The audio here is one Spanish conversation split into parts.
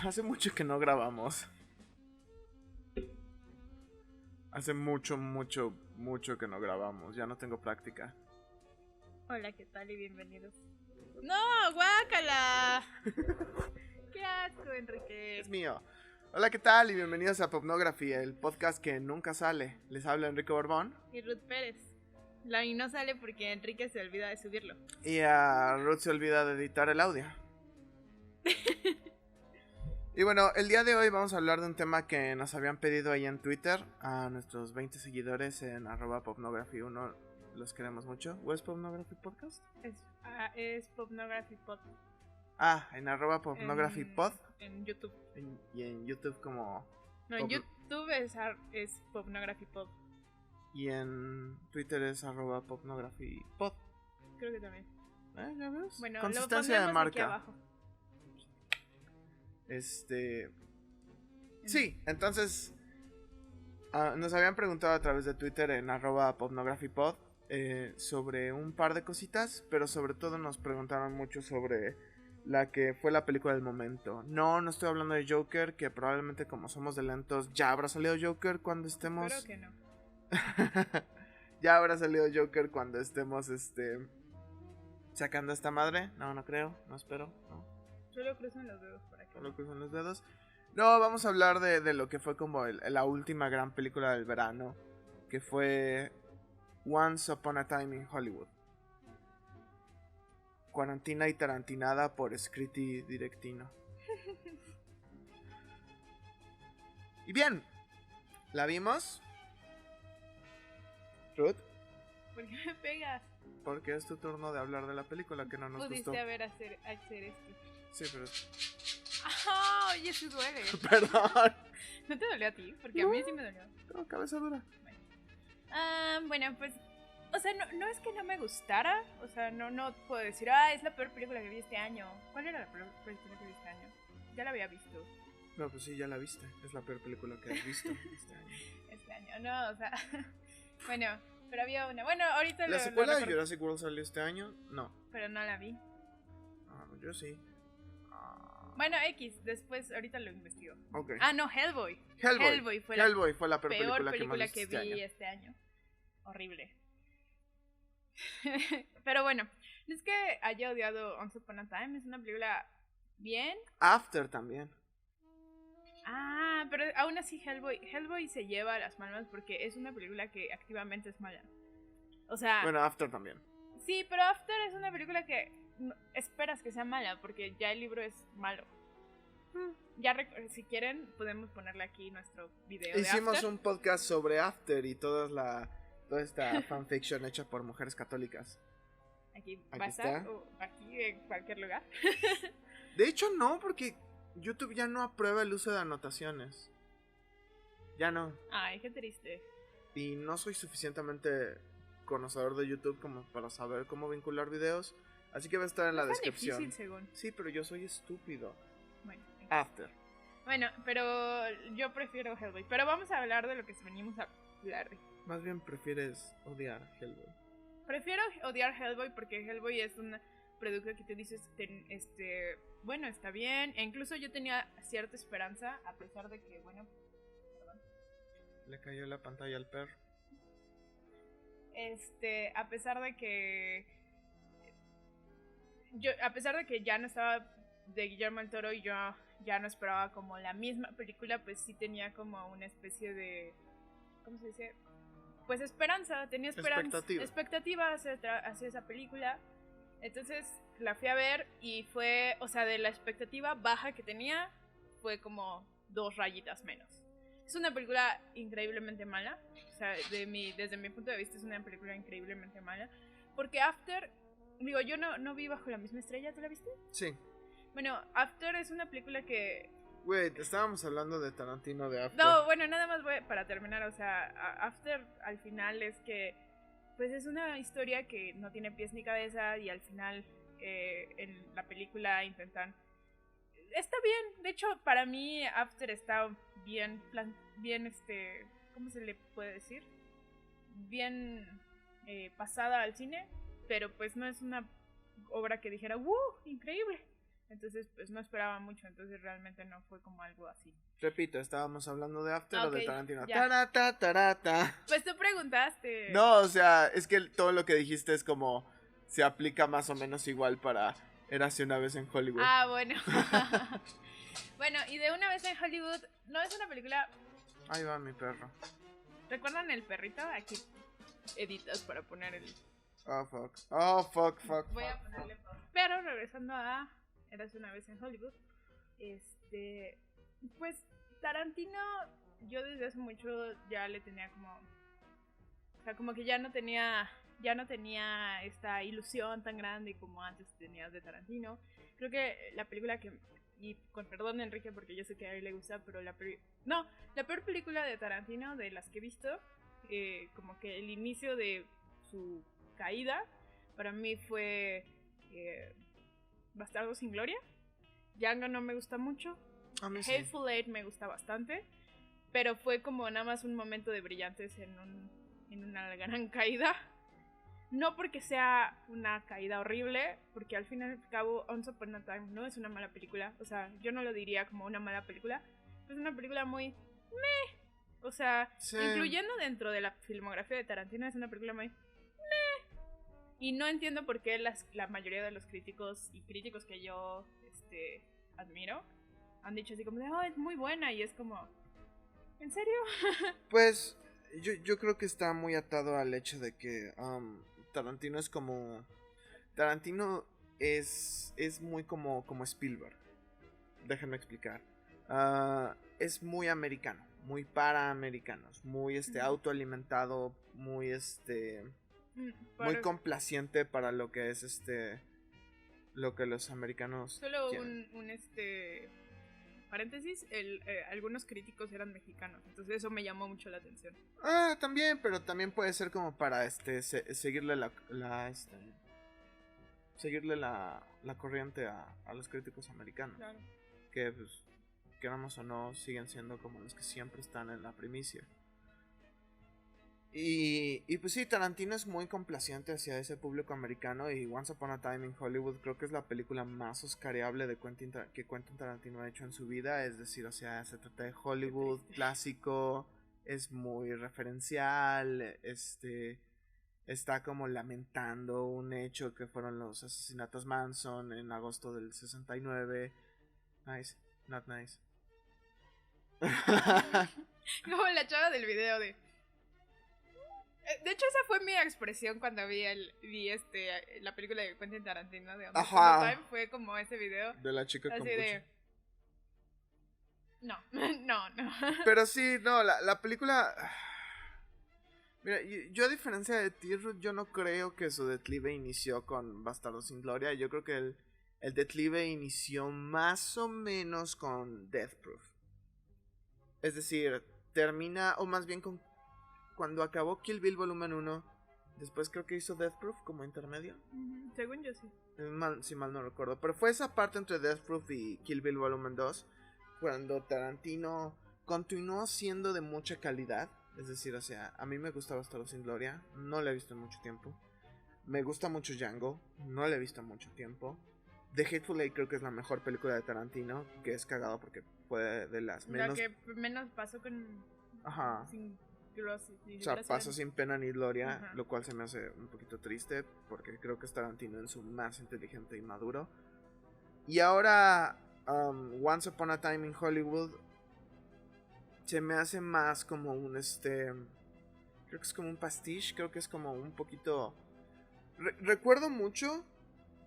Hace mucho que no grabamos. Hace mucho que no grabamos. Ya no tengo práctica. Hola, ¿qué tal y bienvenidos? ¡No, guácala! ¡Qué asco, Enrique! Es mío. Hola, ¿qué tal? Y bienvenidos a Popnography, el podcast que nunca sale. Les habla Enrique Borbón. Y Ruth Pérez. Y no sale porque Enrique se olvida de subirlo. Y a Ruth se olvida de editar el audio. Y bueno, el día de hoy vamos a hablar de un tema que nos habían pedido ahí en Twitter. A nuestros 20 seguidores en @popnography1. Los queremos mucho. ¿O es Popnography Podcast? Es Popnography Pod. En @popnographypod. En YouTube. Y en YouTube como... No, en YouTube es Popnography Pod. Y en Twitter es @popnographypod. Creo que también. ¿Ya ves? Bueno, consistencia lo de pondremos aquí marca. abajo. Sí, entonces nos habían preguntado a través de Twitter en @popnographypod sobre un par de cositas, pero sobre todo nos preguntaron mucho sobre la que fue la película del momento. No estoy hablando de Joker, que probablemente como somos de lentos ya habrá salido Joker cuando estemos... Creo que no. Ya habrá salido Joker cuando estemos sacando esta madre. No creo, no espero, no. Solo cruzan los dedos para que... Solo cruzan los dedos. No, vamos a hablar de lo que fue como la última gran película del verano, que fue Once Upon a Time in Hollywood. Cuarantina y tarantinada por Scritti Directino. Y bien, ¿la vimos? Ruth, ¿Por qué me pegas? porque es tu turno de hablar de la película que no nos Pudiste gustó. hacer esto. Sí, pero... ¡Ah! Oye, eso duele. Perdón. ¿No te dolió a ti? Porque a mí sí me dolió. Tengo cabeza dura. Bueno, pues, o sea, no es que no me gustara, o sea, no puedo decir, es la peor película que vi este año. ¿Cuál era la peor película que vi este año? Ya la había visto. No, pues sí, ya la viste. Es la peor película que has visto este año. Este año, no, o sea, bueno, pero había una. Bueno, ahorita ¿La secuela de Jurassic World salió este año? No. Pero no la vi. Yo sí. Bueno, después, ahorita lo investigo. Okay. No, Hellboy. Hellboy fue la peor película que vi este año. Horrible. Pero bueno, no es que haya odiado Once Upon a Time, es una película bien. After también. Pero aún así Hellboy se lleva las palmas porque es una película que activamente es mala. O sea... Bueno, After también. Sí, pero After es una película que esperas que sea mala porque ya el libro es malo. Ya si quieren podemos ponerle aquí nuestro video. Hicimos un podcast sobre After y toda esta fanfiction hecha por mujeres católicas. Aquí va a estar, o aquí en cualquier lugar. De hecho no, porque YouTube ya no aprueba el uso de anotaciones. Ya no. Ay, qué triste. Y no soy suficientemente conocedor de YouTube como para saber cómo vincular videos. Así que va a estar en la descripción. Difícil, según. Sí, pero yo soy estúpido. Bueno, After. Bueno, pero yo prefiero Hellboy. Pero vamos a hablar de lo que venimos a hablar. Más bien prefieres odiar Hellboy. Prefiero odiar Hellboy porque Hellboy es un producto que tú dices, bueno, está bien. E incluso yo tenía cierta esperanza, a pesar de que, bueno, perdón. Le cayó la pantalla al perro. A pesar de que ya no estaba de Guillermo del Toro y yo ya no esperaba como la misma película, pues sí tenía como una especie de, ¿cómo se dice? Pues esperanza, tenía expectativa hacia esa película. Entonces la fui a ver y fue, o sea, de la expectativa baja que tenía, fue como 2 rayitas menos. Es una película increíblemente mala, o sea, desde mi punto de vista es una película increíblemente mala, porque After, digo, yo no vi Bajo la misma estrella, ¿tú la viste? Sí. Bueno, After es una película que... Wait, estábamos hablando de Tarantino de After. No, bueno, nada más para terminar, o sea, After al final es que, pues es una historia que no tiene pies ni cabeza y al final en la película intentan... Está bien, de hecho para mí After está bien, ¿cómo se le puede decir? Bien pasada al cine, pero pues no es una obra que dijera, ¡wow! Increíble. Entonces, pues no esperaba mucho, entonces realmente no fue como algo así. Repito, estábamos hablando de After o de Tarantino. Ya. Tarata, tarata. Pues tú preguntaste. No, o sea, es que todo lo que dijiste es como se aplica más o menos igual para Érase una vez en Hollywood. Ah, bueno. Bueno, y de Una vez en Hollywood, no es una película. Ahí va mi perro. ¿Recuerdan el perrito? Aquí editas para poner el. Oh, fuck. Oh, fuck, fuck. Voy a ponerle pausa. Pero regresando a Érase una vez en Hollywood, pues Tarantino, yo desde hace mucho ya le tenía como, o sea, como que ya no tenía esta ilusión tan grande como antes tenías de Tarantino. Creo que la película que, y con perdón de Enrique porque yo sé que a él le gusta, pero la peor película de Tarantino de las que he visto, como que el inicio de su caída para mí fue Bastardo sin Gloria. Django no me gusta mucho. Hateful Eight me gusta bastante, pero fue como nada más un momento de brillantes en una gran caída. No porque sea una caída horrible, porque al fin y al cabo Once Upon a Time no es una mala película. O sea, yo no lo diría como una mala película. Es una película muy meh. O sea, sí, incluyendo dentro de la filmografía de Tarantino, es una película muy meh. Y no entiendo por qué la mayoría de los críticos y críticos que yo admiro han dicho así como de, oh, es muy buena. Y es como, ¿en serio? Pues yo creo que está muy atado al hecho de que Tarantino es como... Tarantino es muy como Spielberg. Déjenme explicar. Es muy americano, muy para americanos, muy autoalimentado, muy muy complaciente para lo que es lo que los americanos solo quieren. un paréntesis, algunos críticos eran mexicanos, entonces eso me llamó mucho la atención. También, pero también puede ser como para seguirle seguirle la corriente a los críticos americanos. Claro. Que pues, queramos o no, siguen siendo como los que siempre están en la primicia. Y pues sí, Tarantino es muy complaciente hacia ese público americano. Y Once Upon a Time in Hollywood creo que es la película más oscareable que Quentin Tarantino ha hecho en su vida. Es decir, o sea, se trata de Hollywood clásico, es muy referencial, está como lamentando un hecho que fueron los asesinatos Manson en agosto del 69. Nice, not nice. Como la chava del video de... De hecho, esa fue mi expresión cuando vi la película de Quentin Tarantino de Once Upon a Time. Fue como ese video de la chica así con de... No. Pero sí, no, la película... Mira, yo a diferencia de ti, Ruth, yo no creo que su declive inició con Bastardo sin Gloria. Yo creo que el declive inició más o menos con Death Proof. Es decir, termina, o más bien cuando acabó Kill Bill Volumen 1, después creo que hizo Death Proof como intermedio. Según yo sí. Si mal no recuerdo. Pero fue esa parte entre Death Proof y Kill Bill Volumen 2 cuando Tarantino continuó siendo de mucha calidad. Es decir, o sea, a mí me gusta Bastardo sin Gloria, no la he visto en mucho tiempo. Me gusta mucho Django, no la he visto en mucho tiempo. The Hateful Eight creo que es la mejor película de Tarantino, que es cagado porque fue de las menos... La que menos pasó con... Ajá. Sin... O sea, pasó sin pena ni gloria. Ajá. Lo cual se me hace un poquito triste, porque creo que es Tarantino en su más inteligente y maduro. Y ahora Once Upon a Time in Hollywood se me hace más como un creo que es como un pastiche. Creo que es como un poquito... Recuerdo mucho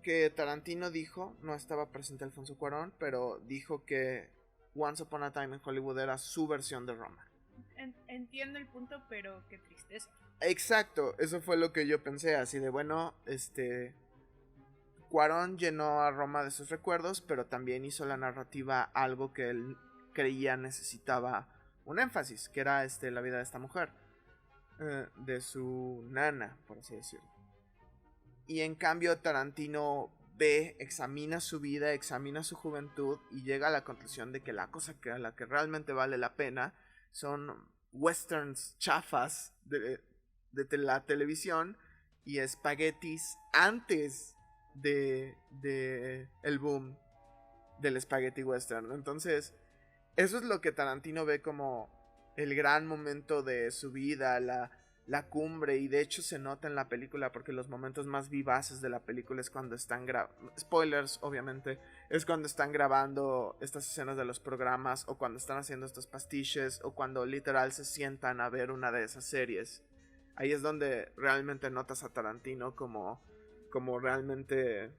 que Tarantino dijo, no estaba presente Alfonso Cuarón, pero dijo que Once Upon a Time in Hollywood era su versión de Roma. Entiendo el punto, pero qué tristeza. Exacto, eso fue lo que yo pensé, así de bueno, Cuarón llenó a Roma de sus recuerdos, pero también hizo la narrativa algo que él creía necesitaba un énfasis, que era la vida de esta mujer, de su nana, por así decirlo. Y en cambio Tarantino examina su vida, examina su juventud y llega a la conclusión de que la cosa a la que realmente vale la pena son westerns chafas de la televisión y espaguetis antes de el boom del spaghetti western. Entonces, eso es lo que Tarantino ve como el gran momento de su vida, la cumbre, y de hecho se nota en la película porque los momentos más vivaces de la película es cuando están spoilers, obviamente, es cuando están grabando estas escenas de los programas, o cuando están haciendo estos pastiches, o cuando literal se sientan a ver una de esas series. Ahí es donde realmente notas a Tarantino como realmente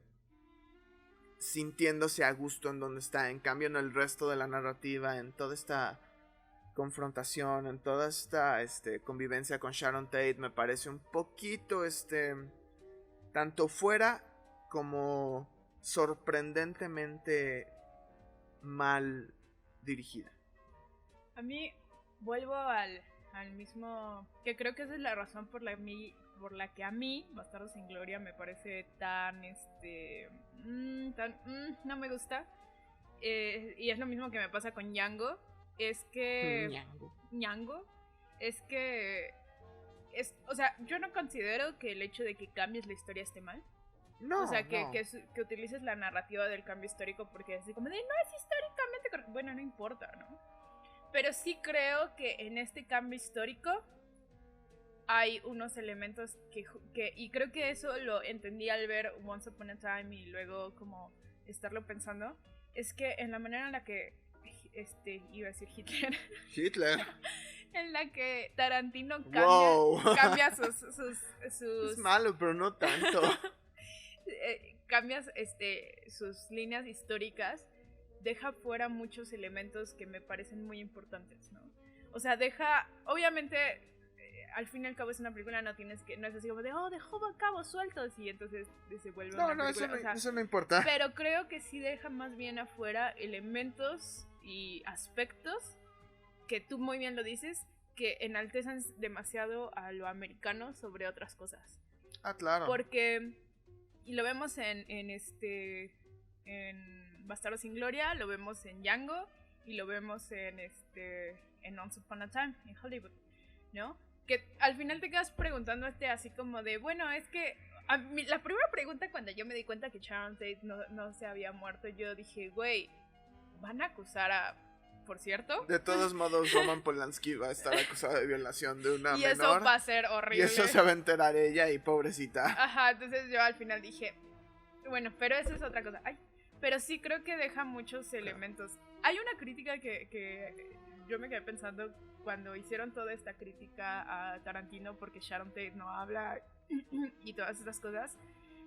sintiéndose a gusto en donde está. En cambio, en el resto de la narrativa, en toda esta confrontación, en toda esta convivencia con Sharon Tate, me parece un poquito tanto fuera como sorprendentemente mal dirigida. A mí vuelvo al mismo, que creo que esa es la razón por la que a mí Bastardos sin Gloria me parece tan no me gusta, y es lo mismo que me pasa con Django. Es que Ñango es que o sea, yo no considero que el hecho de que cambies la historia esté mal. No, o sea, no. que utilices la narrativa del cambio histórico porque es así como de no es históricamente correcto. Bueno, no importa, ¿no? Pero sí creo que en este cambio histórico hay unos elementos que y creo que eso lo entendí al ver Once Upon a Time y luego como estarlo pensando, es que en la manera en la que iba a decir Hitler en la que Tarantino cambia sus es malo, pero no tanto. Cambia sus líneas históricas, deja fuera muchos elementos que me parecen muy importantes, ¿no? O sea, obviamente al fin y al cabo es una película, no es así como dejó cabos sueltos y entonces se vuelve una película. Eso no importa. Pero creo que sí deja más bien afuera elementos y aspectos que tú muy bien lo dices, que enaltecen demasiado a lo americano sobre otras cosas. Ah, claro. Porque, y lo vemos en Bastardos sin Gloria, lo vemos en Django y lo vemos en Once Upon a Time en Hollywood, ¿no? Que al final te quedas preguntándote así como de, bueno, es que la primera pregunta cuando yo me di cuenta que Sharon Tate no se había muerto, yo dije, güey, ¿van a acusar por cierto? De todos modos, Roman Polanski va a estar acusado de violación de una menor. Y eso va a ser horrible. Y eso se va a enterar ella y pobrecita. Ajá, entonces yo al final dije, bueno, pero eso es otra cosa. Ay, pero sí creo que deja muchos elementos. Hay una crítica que yo me quedé pensando cuando hicieron toda esta crítica a Tarantino porque Sharon Tate no habla y todas esas cosas,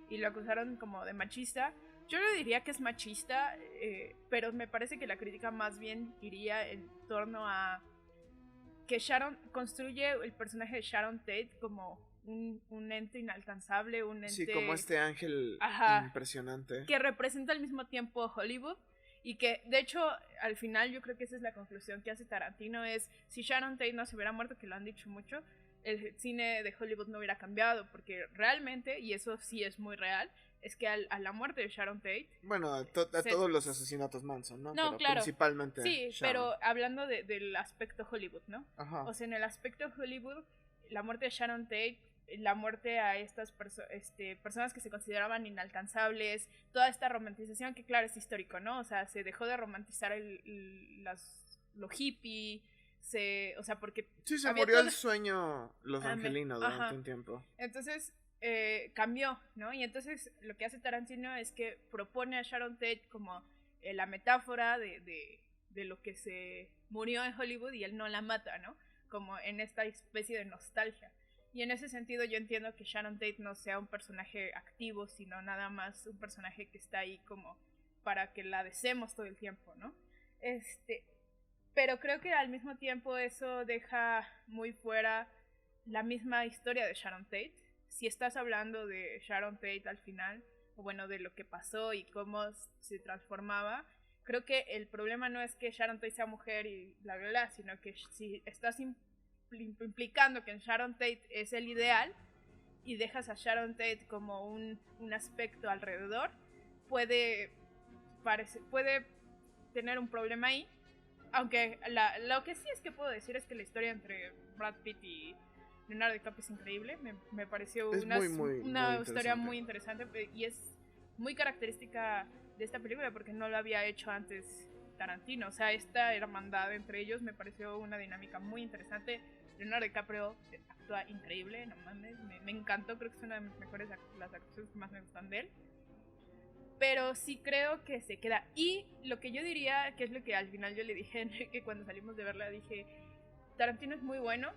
y lo acusaron como de machista. Yo no diría que es machista, pero me parece que la crítica más bien iría en torno a que Sharon construye el personaje de Sharon Tate como un ente inalcanzable, un ente... Sí, como ángel impresionante. Que representa al mismo tiempo Hollywood, y que de hecho al final yo creo que esa es la conclusión que hace Tarantino, es si Sharon Tate no se hubiera muerto, que lo han dicho mucho, el cine de Hollywood no hubiera cambiado, porque realmente, y eso sí es muy real, es que a la muerte de Sharon Tate... Bueno, a todos los asesinatos Manson, ¿no? Pero claro. Principalmente sí, Sharon. Pero hablando del aspecto Hollywood, ¿no? Ajá. O sea, en el aspecto Hollywood, la muerte de Sharon Tate, la muerte a estas personas que se consideraban inalcanzables, toda esta romantización, que claro, es histórico, ¿no? O sea, se dejó de romantizar lo hippie, o sea, porque... Sí, se murió el sueño Los Angelinos durante un tiempo. Entonces... cambió, ¿no? Y entonces lo que hace Tarantino es que propone a Sharon Tate como la metáfora de lo que se murió en Hollywood, y él no la mata, ¿no? Como en esta especie de nostalgia. Y en ese sentido yo entiendo que Sharon Tate no sea un personaje activo, sino nada más un personaje que está ahí como para que la deseemos todo el tiempo, ¿no? Pero creo que al mismo tiempo eso deja muy fuera la misma historia de Sharon Tate. Si estás hablando de Sharon Tate al final, o bueno, de lo que pasó y cómo se transformaba, creo que el problema no es que Sharon Tate sea mujer y bla, bla, bla, sino que si estás implicando que Sharon Tate es el ideal y dejas a Sharon Tate como un aspecto alrededor, puede tener un problema ahí. Aunque lo que sí es que puedo decir es que la historia entre Brad Pitt y Leonardo DiCaprio es increíble. Me pareció una historia muy interesante, y es muy característica esta película, porque no lo había hecho antes Tarantino. O sea, esta hermandad entre ellos me pareció una dinámica muy interesante. Leonardo DiCaprio actúa increíble, no mames, me encantó, creo que es una de mis mejores las actuaciones que más me gustan de él. Pero sí creo que se queda. Y lo que yo diría, que es lo que al final yo le dije, que cuando salimos de verla dije, Tarantino es muy bueno,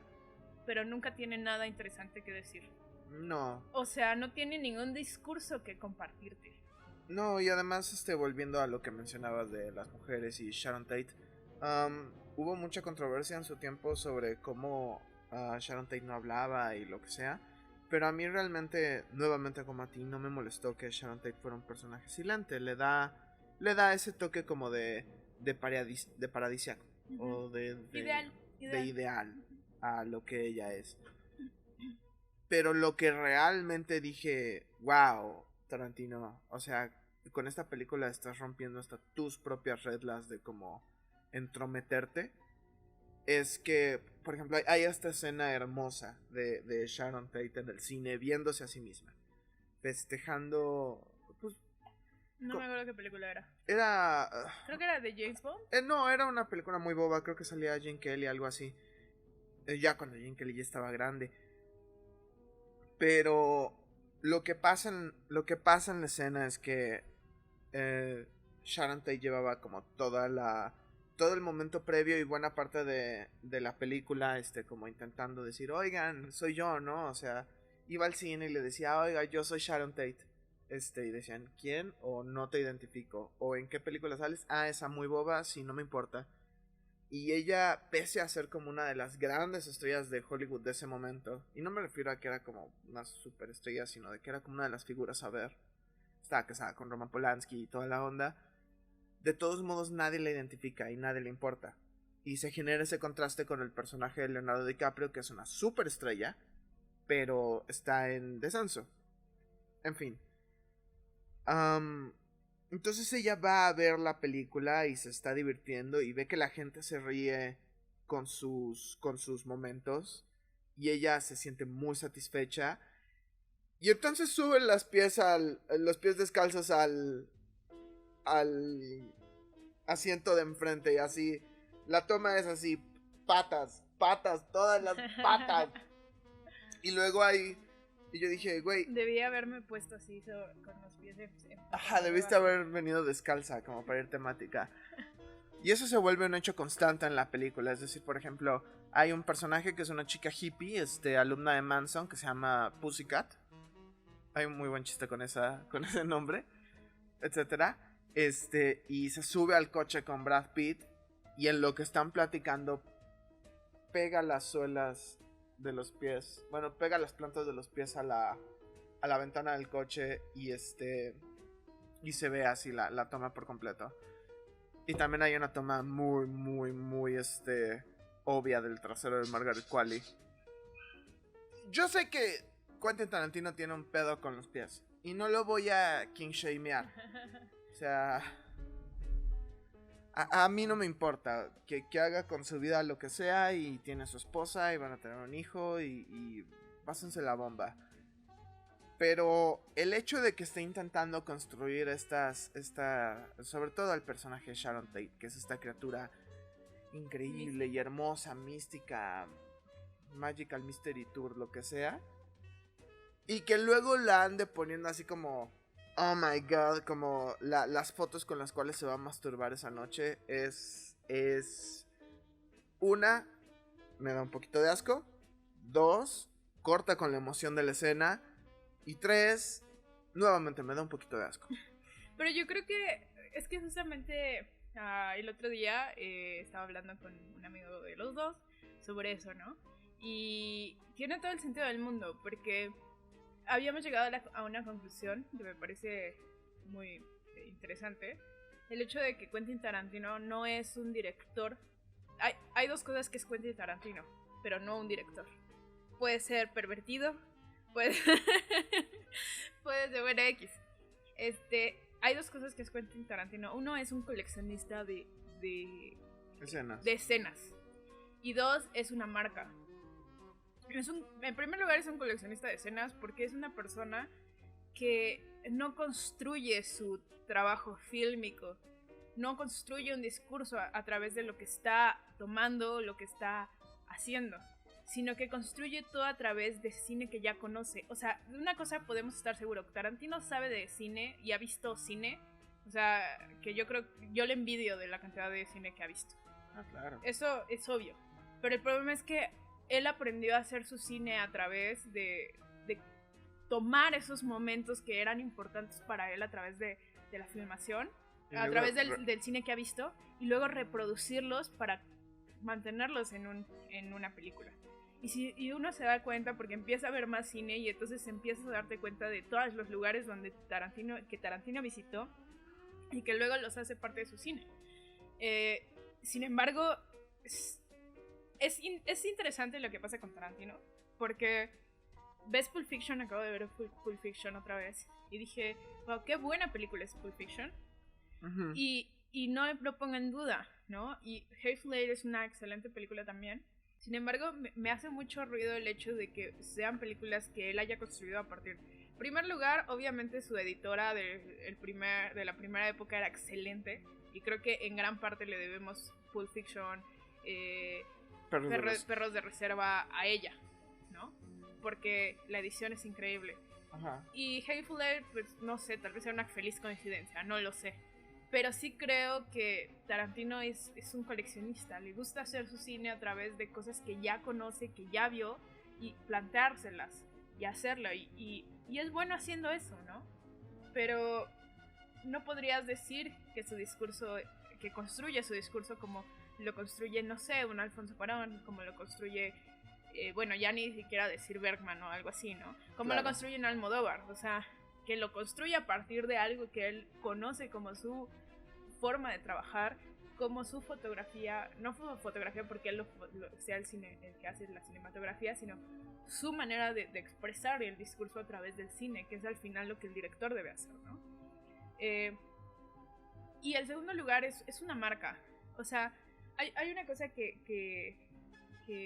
pero nunca tiene nada interesante que decir. No. O sea, no tiene ningún discurso que compartirte. No, y además, volviendo a lo que mencionabas de las mujeres y Sharon Tate, hubo mucha controversia en su tiempo sobre cómo Sharon Tate no hablaba y lo que sea. Pero a mí realmente, nuevamente como a ti, no me molestó que Sharon Tate fuera un personaje silente. Le da ese toque como de paradisiaco. O de ideal a lo que ella es. Pero lo que realmente dije, wow, Tarantino, o sea, con esta película estás rompiendo hasta tus propias reglas de cómo entrometerte. Es que, por ejemplo, hay esta escena hermosa de Sharon Tate en el cine viéndose a sí misma, festejando, pues... No me acuerdo qué película era. Creo que era de James Bond. No, era una película muy boba, creo que salía Gene Kelly, algo así. Ya cuando Gene Kelly ya estaba grande. Pero lo que pasa en la escena es que Sharon Tate llevaba como todo el momento previo y buena parte de la película como intentando decir, oigan, soy yo, ¿no? O sea, iba al cine y le decía, oiga, yo soy Sharon Tate. Y decían, ¿quién? O no te identifico. O ¿en qué película sales? Ah, esa muy boba, sí, no me importa. Y ella, pese a ser como una de las grandes estrellas de Hollywood de ese momento, y no me refiero a que era como una superestrella, sino de que era como una de las figuras a ver, estaba casada con Roman Polanski y toda la onda, de todos modos nadie la identifica y nadie le importa. Y se genera ese contraste con el personaje de Leonardo DiCaprio, que es una superestrella, pero está en descenso. En fin. Entonces ella va a ver la película y se está divirtiendo y ve que la gente se ríe con sus momentos y ella se siente muy satisfecha y entonces sube los pies descalzos al asiento de enfrente y así la toma es así, patas, todas las patas. Y luego hay... Y yo dije, güey... Debía haberme puesto así con los pies Ajá, debiste haber venido descalza como para ir temática. Y eso se vuelve un hecho constante en la película. Es decir, por ejemplo, hay un personaje que es una chica hippie, alumna de Manson, que se llama Pussycat. Hay un muy buen chiste con ese nombre, etcétera. Y se sube al coche con Brad Pitt y en lo que están platicando pega las suelas de los pies, bueno, pega las plantas de los pies a la ventana del coche y y se ve así la toma por completo. Y también hay una toma muy obvia del trasero de Margaret Qualley. Yo sé que Quentin Tarantino tiene un pedo con los pies y no lo voy a king-shamear. O sea, a mí no me importa que haga con su vida lo que sea y tiene a su esposa y van a tener un hijo y pásense la bomba. Pero el hecho de que esté intentando construir sobre todo el personaje de Sharon Tate, que es esta criatura increíble y hermosa, mística, Magical Mystery Tour, lo que sea, y que luego la ande poniendo así como... Oh my god, como las fotos con las cuales se va a masturbar esa noche es... Una, me da un poquito de asco. 2, corta con la emoción de la escena. Y 3, nuevamente me da un poquito de asco. Pero yo creo que es que justamente el otro día estaba hablando con un amigo de los dos sobre eso, ¿no? Y tiene todo el sentido del mundo, porque... habíamos llegado a una conclusión que me parece muy interesante. El hecho de que Quentin Tarantino no es un director. Hay dos cosas que es Quentin Tarantino, pero no un director. Puede ser pervertido, puede ser buena X. Hay dos cosas que es Quentin Tarantino. Uno es un coleccionista de escenas. Y 2, es una marca. En primer lugar es un coleccionista de escenas porque es una persona que no construye su trabajo fílmico, no construye un discurso a través de lo que está tomando, lo que está haciendo, sino que construye todo a través de cine que ya conoce. O sea, de una cosa podemos estar seguros, Tarantino sabe de cine y ha visto cine, o sea, que yo creo, yo le envidio de la cantidad de cine que ha visto. Ah, claro. Eso es obvio, pero el problema es que él aprendió a hacer su cine a través de tomar esos momentos que eran importantes para él a través de la filmación, a través del cine que ha visto, y luego reproducirlos para mantenerlos en una película. Y uno se da cuenta porque empieza a ver más cine y entonces empiezas a darte cuenta de todos los lugares donde Tarantino visitó y que luego los hace parte de su cine. Sin embargo, es interesante lo que pasa con Tarantino, porque ves Pulp Fiction, acabo de ver Pulp Fiction otra vez y dije, wow, qué buena película es Pulp Fiction. Uh-huh. Y no lo pongo en duda, ¿no? Y Hateful Eight es una excelente película también. Sin embargo, me hace mucho ruido el hecho de que sean películas que él haya construido a partir. En primer lugar, obviamente su editora de la primera época era excelente y creo que en gran parte le debemos Pulp Fiction, Perros de Reserva a ella, ¿no? Porque la edición es increíble. Ajá. Y Hateful Eight, pues no sé, tal vez sea una feliz coincidencia, no lo sé. Pero sí creo que Tarantino es un coleccionista, le gusta hacer su cine a través de cosas que ya conoce, que ya vio, y planteárselas, y hacerlo, y es bueno haciendo eso, ¿no? Pero no podrías decir que su discurso, que construye su discurso como lo construye, no sé, un Alfonso Cuarón, como lo construye, bueno, ya ni siquiera decir Bergman o algo así, ¿no? Como claro. Lo construye en Almodóvar, o sea, que lo construye a partir de algo que él conoce como su forma de trabajar, como su fotografía, no fotografía porque él sea el que hace la cinematografía, sino su manera de expresar el discurso a través del cine, que es al final lo que el director debe hacer, ¿no? Y el segundo lugar es una marca, o sea, hay una cosa que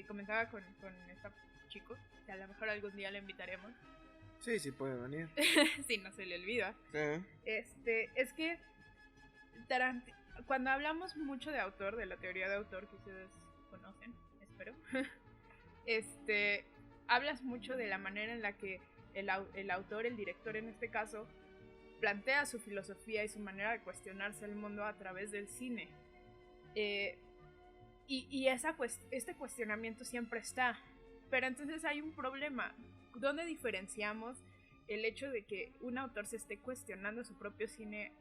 comentaba con este chico, que a lo mejor algún día le invitaremos. Sí, puede venir. Sí, no se le olvida. Sí. Es que cuando hablamos mucho de autor, de la teoría de autor que ustedes conocen, espero, hablas mucho de la manera en la que el autor, el director en este caso, plantea su filosofía y su manera de cuestionarse el mundo a través del cine. Y este cuestionamiento siempre está. Pero entonces hay un problema. ¿Dónde diferenciamos el hecho de que un autor se esté cuestionando su propio cine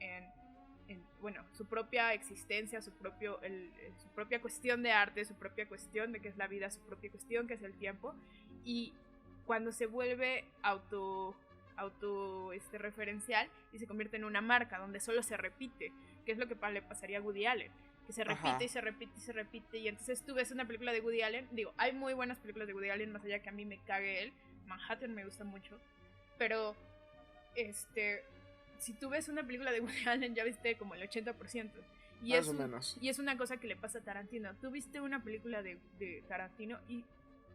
bueno, su propia existencia, su propia cuestión de arte, su propia cuestión de qué es la vida, su propia cuestión que es el tiempo, y cuando se vuelve referencial y se convierte en una marca donde solo se repite, que es lo que le pasaría a Woody Allen, que se repite. Ajá. y se repite y se repite, y entonces tú ves una película de Woody Allen, digo, hay muy buenas películas de Woody Allen, más allá que a mí me cague él, Manhattan me gusta mucho, pero si tú ves una película de Woody Allen ya viste como el 80%, y más o menos. Y es una cosa que le pasa a Tarantino. Tú viste una película de Tarantino y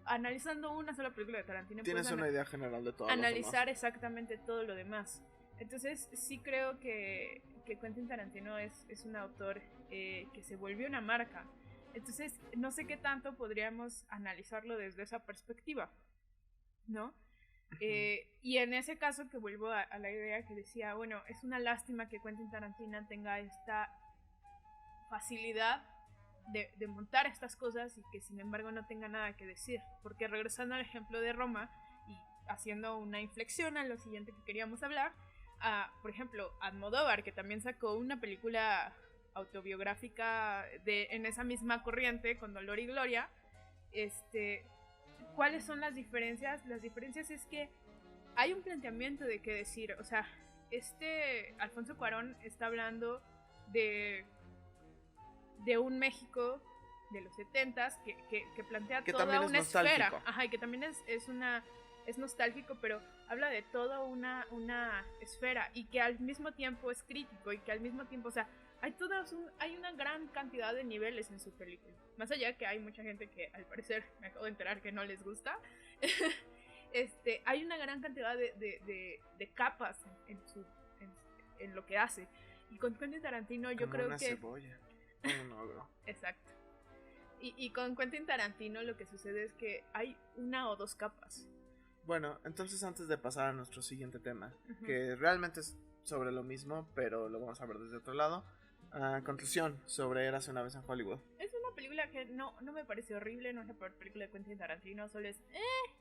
analizando una sola película de Tarantino tienes una idea general de todo. Analizar exactamente todo lo demás. Entonces sí creo que Quentin Tarantino es un autor que se volvió una marca. Entonces no sé qué tanto podríamos analizarlo desde esa perspectiva, ¿no? Y en ese caso que vuelvo a la idea que decía, bueno, es una lástima que Quentin Tarantino tenga esta facilidad de montar estas cosas y que sin embargo no tenga nada que decir, porque regresando al ejemplo de Roma y haciendo una inflexión a lo siguiente que queríamos hablar, por ejemplo, Almodóvar, que también sacó una película autobiográfica en esa misma corriente con Dolor y Gloria, ¿cuáles son las diferencias? Las diferencias es que hay un planteamiento de qué decir, o sea, Alfonso Cuarón está hablando de un México de los 70s que plantea que toda una esfera, ajá, y que también es nostálgico, pero habla de toda una esfera y que al mismo tiempo es crítico y que al mismo tiempo, o sea, hay una gran cantidad de niveles en su película, más allá que hay mucha gente que al parecer me acabo de enterar que no les gusta. hay una gran cantidad de capas en lo que hace. Y con Quentin Tarantino yo como creo una que... cebolla. Un ogro. Exacto. Y con Quentin Tarantino lo que sucede es que hay una o dos capas. Bueno, entonces antes de pasar a nuestro siguiente tema, Uh-huh. que realmente es sobre lo mismo, pero lo vamos a ver desde otro lado. Conclusión sobre Érase una vez en Hollywood. Es una película que no me parece horrible, no es la peor película de Quentin Tarantino, solo es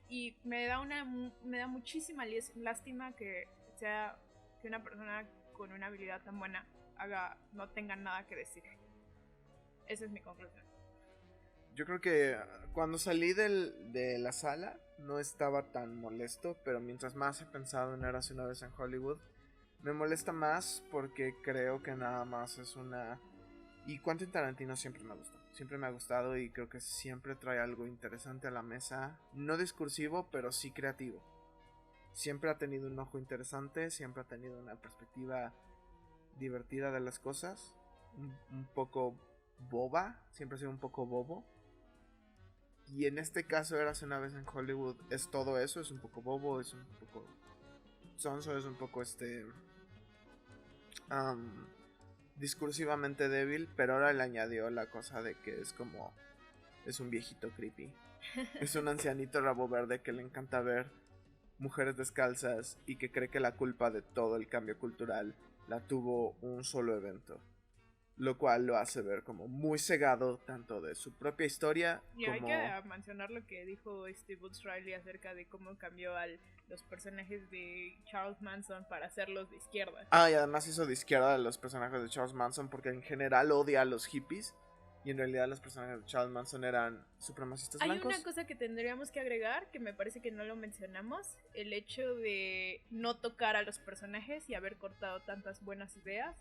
y me da muchísima lástima que una persona con una habilidad tan buena no tenga nada que decir. Esa es mi conclusión. Yo creo que cuando salí de la sala no estaba tan molesto, pero mientras más he pensado en Érase una vez en Hollywood, me molesta más porque creo que nada más es una... Y Quentin Tarantino siempre me gusta, siempre me ha gustado y creo que siempre trae algo interesante a la mesa, no discursivo, pero sí creativo. Siempre ha tenido un ojo interesante, siempre ha tenido una perspectiva divertida de las cosas, un poco boba, siempre ha sido un poco bobo. Y en este caso, Érase una vez en Hollywood, es todo eso, es un poco bobo, es un poco sonso, es un poco discursivamente débil, pero ahora le añadió la cosa de que es un viejito creepy. Es un ancianito rabo verde que le encanta ver mujeres descalzas y que cree que la culpa de todo el cambio cultural la tuvo un solo evento. Lo cual lo hace ver como muy cegado tanto de su propia historia y como... hay que mencionar lo que dijo Boots Riley acerca de cómo cambió los personajes de Charles Manson para hacerlos de izquierda. Y además hizo de izquierda a los personajes de Charles Manson porque en general odia a los hippies y en realidad los personajes de Charles Manson eran supremacistas blancos. Hay una cosa que tendríamos que agregar, que me parece que no lo mencionamos, el hecho de no tocar a los personajes y haber cortado tantas buenas ideas.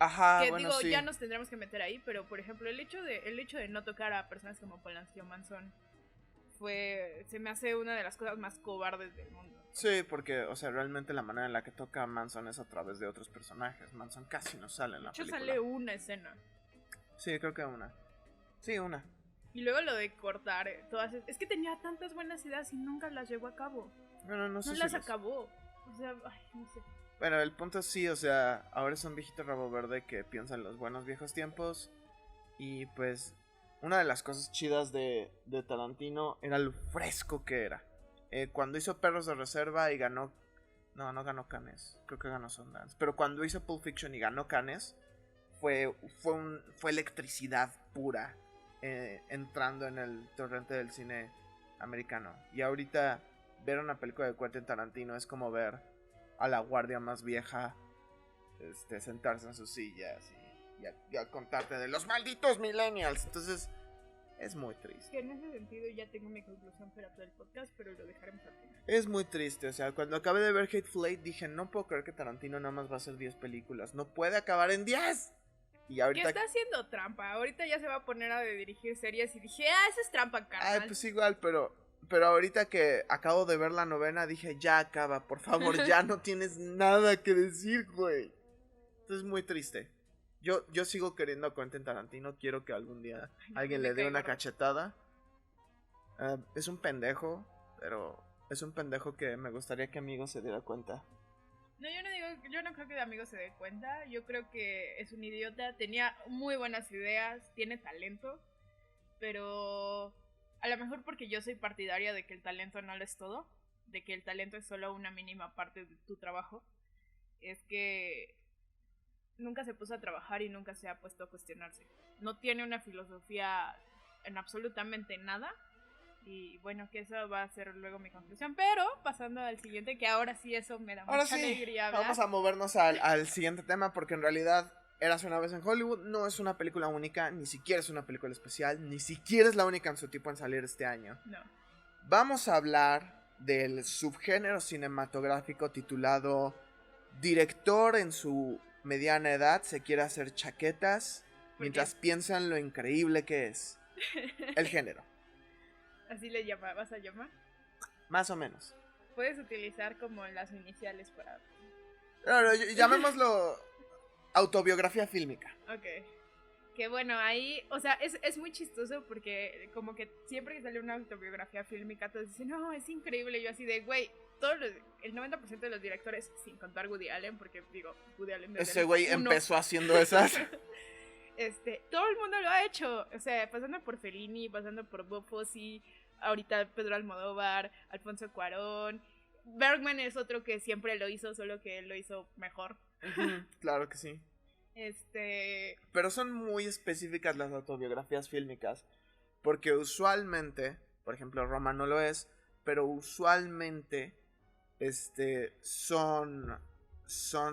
Ajá, que bueno, digo, sí. ya nos tendremos que meter ahí, pero por ejemplo, el hecho de no tocar a personas como Polanski o Manson se me hace una de las cosas más cobardes del mundo. Sí, porque, o sea, realmente la manera en la que toca a Manson es a través de otros personajes. Manson casi no sale en la película. De hecho, sale una escena. Sí, creo que una. Sí, una. Y luego lo de cortar todas... Es que tenía tantas buenas ideas y nunca las llevó a cabo. Bueno, no sé no si las acabó. O sea, no sé. Bueno, el punto sí, o sea, ahora es un viejito rabo verde que piensa en los buenos viejos tiempos. Y pues, una de las cosas chidas de Tarantino era lo fresco que era. Cuando hizo Perros de Reserva y ganó... No ganó Cannes, creo que ganó Sundance. Pero cuando hizo Pulp Fiction y ganó Cannes, fue electricidad pura entrando en el torrente del cine americano. Y ahorita ver una película de Quentin Tarantino es como ver a la guardia más vieja sentarse en sus sillas y a contarte de los malditos millennials. Entonces es muy triste. Que en ese sentido ya tengo mi conclusión para todo el podcast, pero lo dejaremos al final. Es muy triste, o sea, cuando acabé de ver Hateful Eight dije, no puedo creer que Tarantino nada más va a hacer 10 películas, no puede acabar en 10. Y ahorita... Que está haciendo trampa, ahorita ya se va a poner a dirigir series y dije, esa es trampa, carnal. Pues igual, pero ahorita que acabo de ver la novena dije, ya acaba, por favor, ya no tienes nada que decir, güey. Entonces es muy triste. Yo sigo queriendo a Quentin Tarantino, quiero que algún día alguien le dé una cachetada. Es un pendejo, pero es un pendejo que me gustaría que Amigos se diera cuenta. No, yo no creo que de Amigos se dé cuenta. Yo creo que es un idiota. Tenía muy buenas ideas, tiene talento, pero a lo mejor porque yo soy partidaria de que el talento no lo es todo, de que el talento es solo una mínima parte de tu trabajo, es que nunca se puso a trabajar y nunca se ha puesto a cuestionarse. No tiene una filosofía en absolutamente nada. Y bueno, que eso va a ser luego mi conclusión. Pero pasando al siguiente, que ahora sí eso me da mucha alegría hablar. Vamos a movernos al siguiente tema, porque en realidad Érase una vez en Hollywood no es una película única, ni siquiera es una película especial, ni siquiera es la única en su tipo en salir este año. No. Vamos a hablar del subgénero cinematográfico titulado Director en su mediana edad se quiere hacer chaquetas mientras piensa en lo increíble que es. El género. ¿Así vas a llamar? Más o menos. Puedes utilizar como las iniciales para... No, llamémoslo autobiografía fílmica. Ok. Que bueno, ahí, o sea, es muy chistoso porque como que siempre que sale una autobiografía fílmica todos dicen, no, es increíble. Yo así de, güey, el 90% de los directores, sin contar Woody Allen, porque digo, Woody Allen ese güey empezó haciendo esas. Todo el mundo lo ha hecho, o sea, pasando por Fellini, pasando por Bob Fosse, ahorita Pedro Almodóvar, Alfonso Cuarón. Bergman es otro que siempre lo hizo, solo que él lo hizo mejor. Claro que sí. Pero son muy específicas las autobiografías fílmicas, porque usualmente, por ejemplo, Roma no lo es, pero usualmente son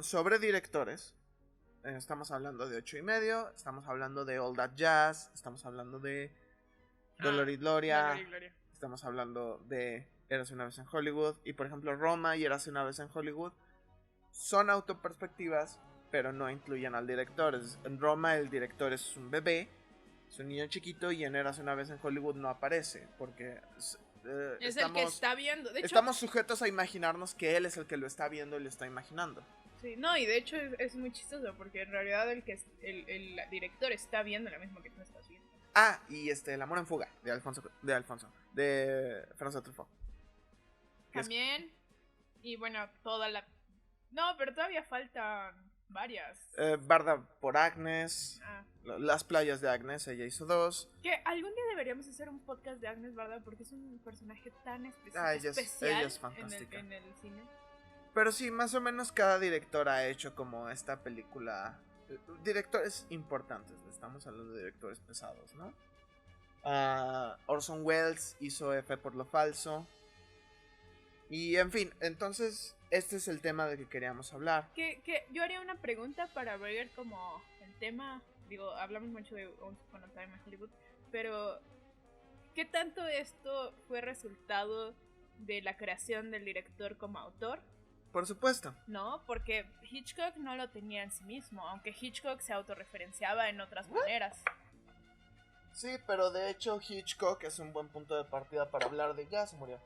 sobre directores. Estamos hablando de 8 y medio, estamos hablando de All That Jazz, estamos hablando de Dolor y Gloria, estamos hablando de Érase una vez en Hollywood, y por ejemplo Roma y Érase una vez en Hollywood son autoperspectivas, pero no incluyen al director. En Roma el director es un bebé, es un niño chiquito, y en Érase una vez en Hollywood no aparece, porque es el que está viendo. De hecho, estamos sujetos a imaginarnos que él es el que lo está viendo y lo está imaginando. Sí, no, y de hecho es muy chistoso, porque en realidad el director está viendo lo mismo que tú estás viendo. Ah, y El amor en fuga, de François Truffaut. También, y bueno, No, pero todavía faltan varias. Barda por Agnes, Las playas de Agnes, ella hizo 2. Que algún día deberíamos hacer un podcast de Agnes Barda, porque es un personaje tan especial ella es fantástica en el cine. Pero sí, más o menos cada director ha hecho como esta película. Directores importantes, estamos hablando de directores pesados, ¿no? Orson Welles hizo F por lo falso. Y en fin, entonces este es el tema de que queríamos hablar. Que yo haría una pregunta para ver como el tema. Digo, hablamos mucho de Once Upon a Time in Hollywood, pero ¿qué tanto esto fue resultado de la creación del director como autor? Por supuesto. No, porque Hitchcock no lo tenía en sí mismo, aunque Hitchcock se autorreferenciaba en otras maneras. Sí, pero de hecho Hitchcock es un buen punto de partida para hablar de... Ya se murió.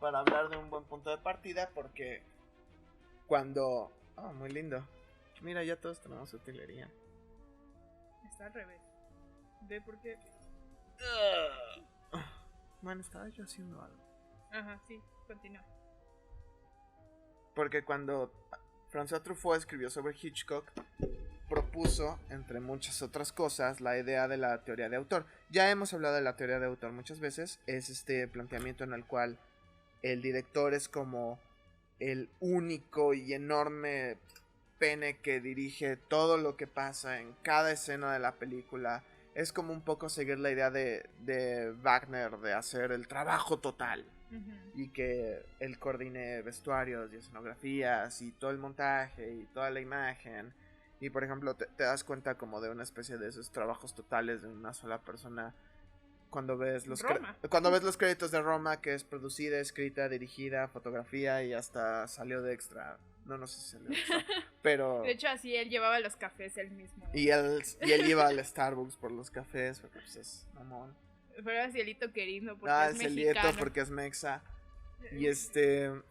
Para hablar de un buen punto de partida, porque cuando... Oh, muy lindo. Mira, ya todos tenemos utilería. Está al revés. ¿Ve por qué? Bueno, estaba yo haciendo algo. Ajá, sí, continúa. Porque cuando François Truffaut escribió sobre Hitchcock, propuso, entre muchas otras cosas, la idea de la teoría de autor. Ya hemos hablado de la teoría de autor muchas veces. Es este planteamiento en el cual el director es como el único y enorme pene que dirige todo lo que pasa en cada escena de la película. Es como un poco seguir la idea de Wagner de hacer el trabajo total. Y que él coordine vestuarios y escenografías y todo el montaje y toda la imagen. Y por ejemplo te das cuenta como de una especie de esos trabajos totales de una sola persona cuando ves los créditos de Roma, que es producida, escrita, dirigida, fotografía y hasta salió de extra. No sé si salió de extra, pero... De hecho así él llevaba los cafés él mismo. Y él iba al Starbucks por los cafés, porque pues es mamón. Pero era Cielito Querido porque es mexicano. Cielito porque es mexa. Y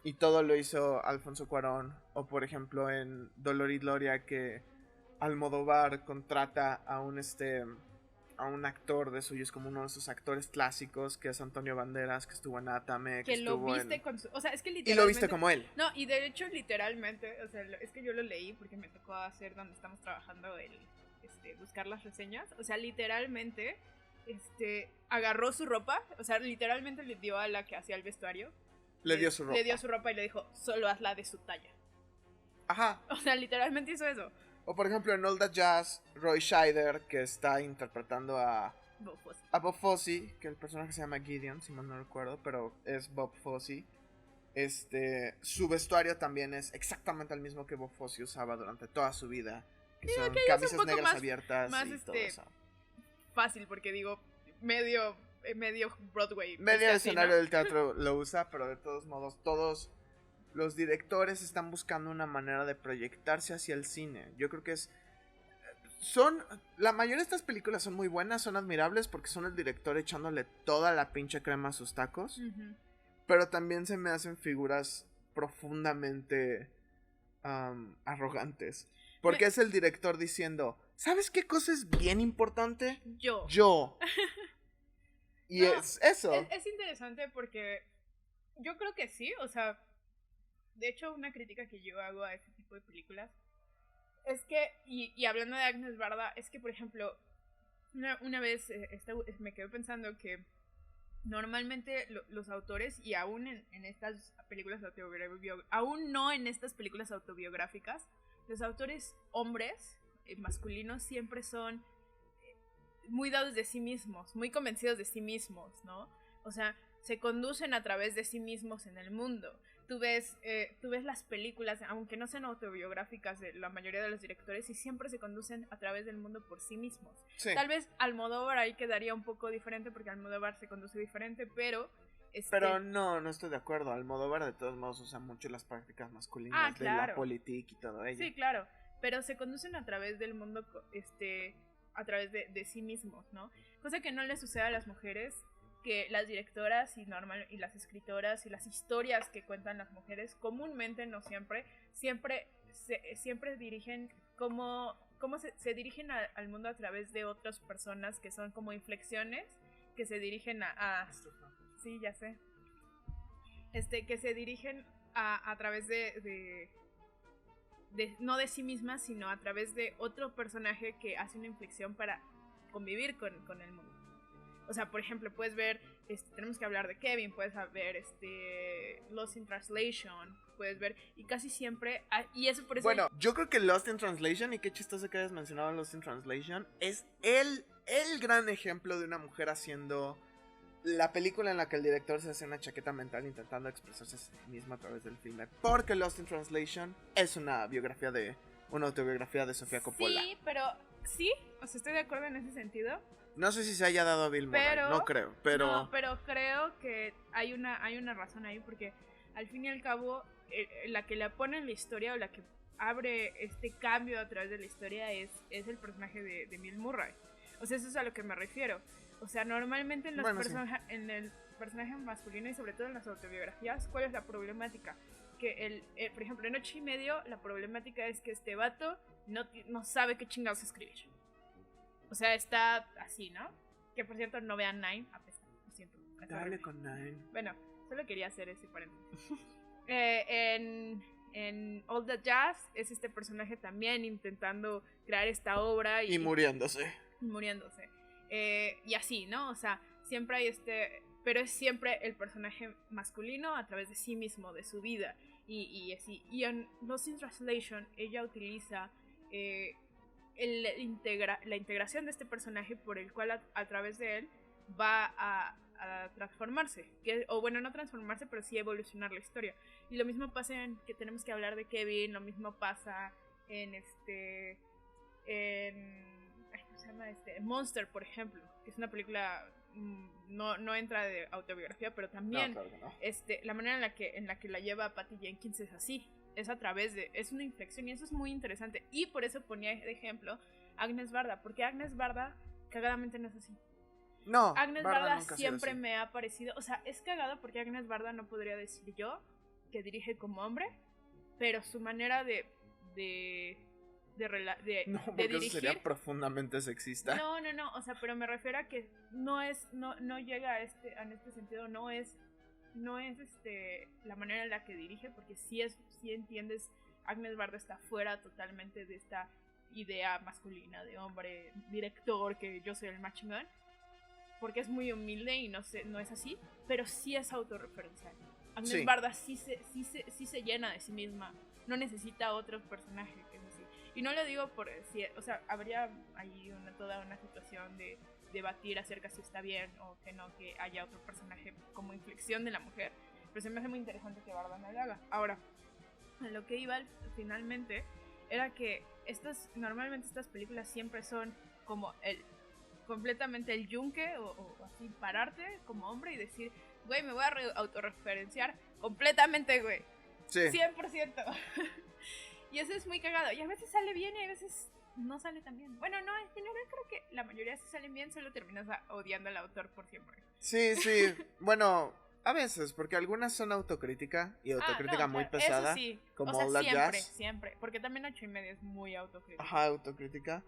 y todo lo hizo Alfonso Cuarón. O por ejemplo en Dolor y Gloria, que Almodóvar contrata a un actor de suyo, es como uno de sus actores clásicos, que es Antonio Banderas, que estuvo en Atame, que lo viste con su... O sea, es que literalmente... Y lo viste como él. No, y de hecho literalmente, o sea, es que yo lo leí porque me tocó hacer donde estamos trabajando buscar las reseñas. O sea, literalmente agarró su ropa, o sea, literalmente le dio a la que hacía el vestuario. Le dio su ropa. Le dio su ropa y le dijo, solo hazla de su talla. Ajá. O sea, literalmente hizo eso. O por ejemplo en All That Jazz, Roy Scheider, que está interpretando a Bob Fosse, que el personaje se llama Gideon, si mal no recuerdo, pero es Bob Fosse. Su vestuario también es exactamente el mismo que Bob Fosse usaba durante toda su vida. Que son camisas negras abiertas y todo eso. Fácil, porque digo, medio Broadway. Medio escenario del teatro lo usa, pero de todos modos, todos los directores están buscando una manera de proyectarse hacia el cine. Yo creo que la mayoría de estas películas son muy buenas, son admirables porque son el director echándole toda la pinche crema a sus tacos. Pero también se me hacen figuras profundamente arrogantes. Porque es el director diciendo, ¿Sabes qué cosa es bien importante? Yo. Y No, es eso. Es interesante porque yo creo que sí, o sea, de hecho una crítica que yo hago a este tipo de películas es que, y hablando de Agnes Varda, es que por ejemplo, una vez me quedé pensando que normalmente los autores, y aún en estas películas autobiográficas, aún no en estas películas autobiográficas, los autores hombres, masculinos, siempre son muy dados de sí mismos, muy convencidos de sí mismos, ¿no? O sea, se conducen a través de sí mismos en el mundo. Tú ves las películas, aunque no sean autobiográficas de la mayoría de los directores, y siempre se conducen a través del mundo por sí mismos. Sí. Tal vez Almodóvar ahí quedaría un poco diferente, porque Almodóvar se conduce diferente, pero... Pero no estoy de acuerdo. Almodóvar de todos modos usa mucho las prácticas masculinas de la política y todo ello. Sí, claro, pero se conducen a través del mundo, a través de sí mismos, ¿no? Cosa que no le sucede a las mujeres, que las directoras y las escritoras y las historias que cuentan las mujeres comúnmente, no siempre dirigen se dirigen al mundo a través de otras personas que son como inflexiones que se dirigen sí, ya sé, que se dirigen a través de no de sí mismas, sino a través de otro personaje que hace una inflexión para convivir con el mundo. O sea, por ejemplo, puedes ver, tenemos que hablar de Kevin, puedes ver Lost in Translation, puedes ver, y casi siempre, y eso por eso... Bueno, yo creo que Lost in Translation, y qué chistoso que hayas mencionado Lost in Translation, es el gran ejemplo de una mujer haciendo la película en la que el director se hace una chaqueta mental intentando expresarse a sí misma a través del filme. Porque Lost in Translation es una autobiografía de Sofía Coppola. Sí, pero sí, o sea, estoy de acuerdo en ese sentido. No sé si se haya dado a Bill Murray, no creo, pero... No, pero creo que hay una razón ahí, porque al fin y al cabo, la que la pone en la historia, o la que abre este cambio a través de la historia es el personaje de Bill Murray. O sea, eso es a lo que me refiero. O sea, normalmente en en el personaje masculino, y sobre todo en las autobiografías, ¿cuál es la problemática? Que por ejemplo, en 8 y medio, la problemática es que este vato no sabe qué chingados escribir. O sea, está así, ¿no? Que por cierto, no vean Nine, a pesar, lo siento. Dale con Nine. Bueno, solo quería hacer ese paréntesis. En All That Jazz es este personaje también intentando crear esta obra y muriéndose. Y así, ¿no? O sea, siempre hay pero es siempre el personaje masculino a través de sí mismo, de su vida, y así. Y en Lost in Translation ella utiliza la integración de este personaje, por el cual a través de él va a transformarse, o bueno, no transformarse, pero sí evolucionar la historia. Y lo mismo pasa en que tenemos que hablar de Kevin, lo mismo pasa en ¿cómo se llama? Monster, por ejemplo, que es una película, no entra de autobiografía, pero también no, claro que no. La manera en la que la lleva Patty Jenkins es así, es a través es una inflexión, y eso es muy interesante. Y por eso ponía de ejemplo Agnes Varda, porque Agnes Varda cagadamente no es así. No, Agnes Varda siempre me ha parecido, o sea, es cagado porque Agnes Varda no podría decir yo que dirige como hombre, pero su manera de dirigir, eso sería profundamente sexista. No, o sea, pero me refiero a que no llega en este sentido, no es la manera en la que dirige, porque sí entiendes, Agnes Varda está fuera totalmente de esta idea masculina de hombre director, que yo soy el más chingón, porque es muy humilde y no es así, pero sí es autorreferencial. Agnes Varda sí se llena de sí misma, no necesita otro personaje que es así. Y no lo digo por decir, o sea, habría ahí toda una situación de debatir acerca si está bien o que no, que haya otro personaje como inflexión de la mujer, pero se me hace muy interesante que Varda no lo haga. Ahora, a lo que iba finalmente era que normalmente estas películas siempre son como completamente el yunque, o así pararte como hombre y decir, güey, me voy a autorreferenciar completamente, güey. Sí. 100%. Y eso es muy cagado. Y a veces sale bien y a veces no sale tan bien. Bueno, no, en general creo que la mayoría si salen bien, solo terminas odiando al autor por siempre. Sí. Bueno, a veces, porque algunas son autocrítica y autocrítica muy pesada. Eso sí. Como o sea, All That Jazz. Siempre. Porque también 8 y media es muy autocrítica. Ajá, autocrítica.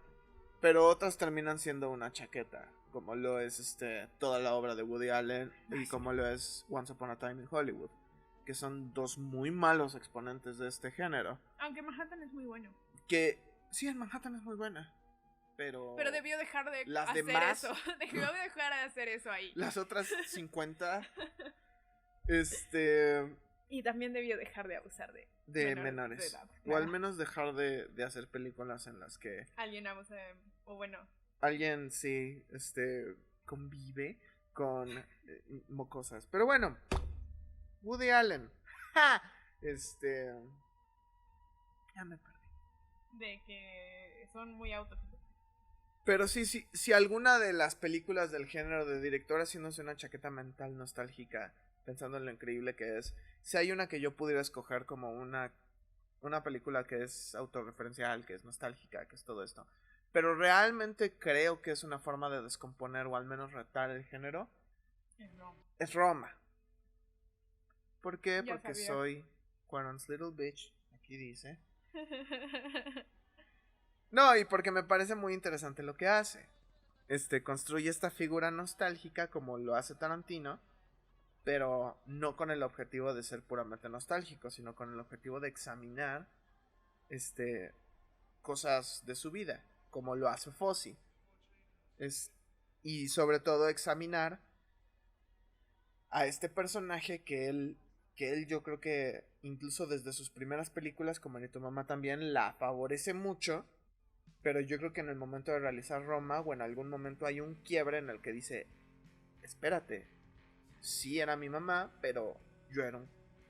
Pero otras terminan siendo una chaqueta, como lo es toda la obra de Woody Allen y como lo es Once Upon a Time in Hollywood, que son dos muy malos exponentes de este género. Aunque Manhattan es muy bueno. Que sí, en Manhattan es muy buena, pero debió dejar de las hacer demás, eso. Debió de dejar de hacer eso ahí. las otras 50 Y también debió dejar de abusar de menores. de edad, O al menos dejar de hacer películas en las que alguien abusa o bueno, alguien sí convive con mocosas. Pero bueno, Woody Allen. ¡Ja! Ya me perdí. de que son muy autosuficientes. Pero sí, si alguna de las películas del género de director haciéndose una chaqueta mental nostálgica, pensando en lo increíble que es, si hay una que yo pudiera escoger como una película que es autorreferencial, que es nostálgica, que es todo esto, pero realmente creo que es una forma de descomponer o al menos retar el género, es Roma. ¿Por qué? Ya Porque sabía. soy Quaron's Little Bitch, aquí dice. No, y porque me parece muy interesante lo que hace. Construye esta figura nostálgica como lo hace Tarantino, pero no con el objetivo de ser puramente nostálgico, sino con el objetivo de examinar cosas de su vida, como lo hace Fossi. Y sobre todo examinar a este personaje que él yo creo que incluso desde sus primeras películas, como Ni tu mamá también, la favorece mucho. Pero yo creo que en el momento de realizar Roma, o en algún momento hay un quiebre en el que dice, espérate, sí era mi mamá, pero yo era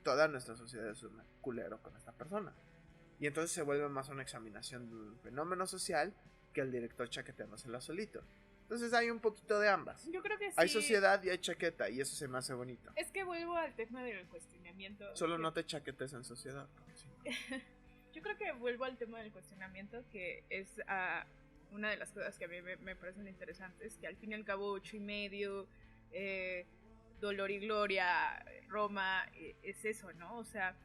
toda nuestra sociedad es un culero con esta persona. Y entonces se vuelve más una examinación de un fenómeno social que el director chaqueteándosela solito. Entonces hay un poquito de ambas. Yo creo que sí. Hay sociedad y hay chaqueta, y eso se me hace bonito. Es que vuelvo al tema del cuestionamiento. Solo no te chaquetes en sociedad. Porque sí. Yo creo que vuelvo al tema del cuestionamiento, que es una de las cosas que a mí me parecen interesantes, que al fin y al cabo 8,5, Dolor y Gloria, Roma, es eso, ¿no? O sea,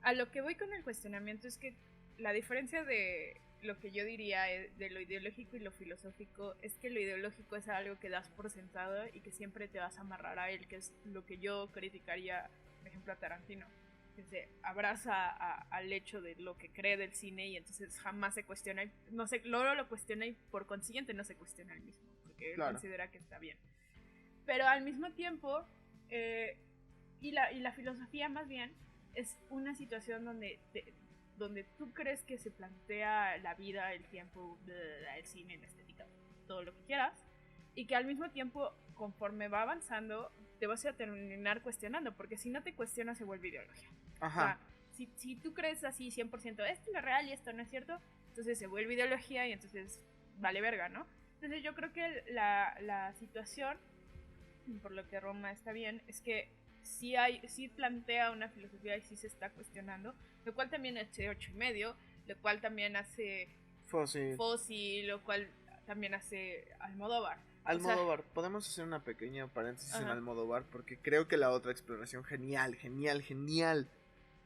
a lo que voy con el cuestionamiento es que la diferencia de lo que yo diría de lo ideológico y lo filosófico es que lo ideológico es algo que das por sentado y que siempre te vas a amarrar a él, que es lo que yo criticaría, por ejemplo, a Tarantino, que se abraza al hecho de lo que cree del cine y entonces jamás se cuestiona, luego lo cuestiona y por consiguiente no se cuestiona él mismo, porque él considera que está bien. Pero al mismo tiempo, y la filosofía más bien, es una situación donde tú crees que se plantea la vida, el tiempo, el cine, la estética, todo lo que quieras, y que al mismo tiempo, conforme va avanzando, te vas a terminar cuestionando, porque si no te cuestionas se vuelve ideología. Ajá. O sea, si tú crees así 100%, esto es lo real y esto no es cierto, entonces se vuelve ideología y entonces vale verga, ¿no? Entonces yo creo que la situación, por lo que Roma está bien, es que sí plantea una filosofía y sí se está cuestionando, lo cual también hace 8,5, lo cual también hace Fossi, lo cual también hace Almodóvar. Almodóvar, podemos hacer una pequeña paréntesis en Almodóvar, porque creo que la otra exploración genial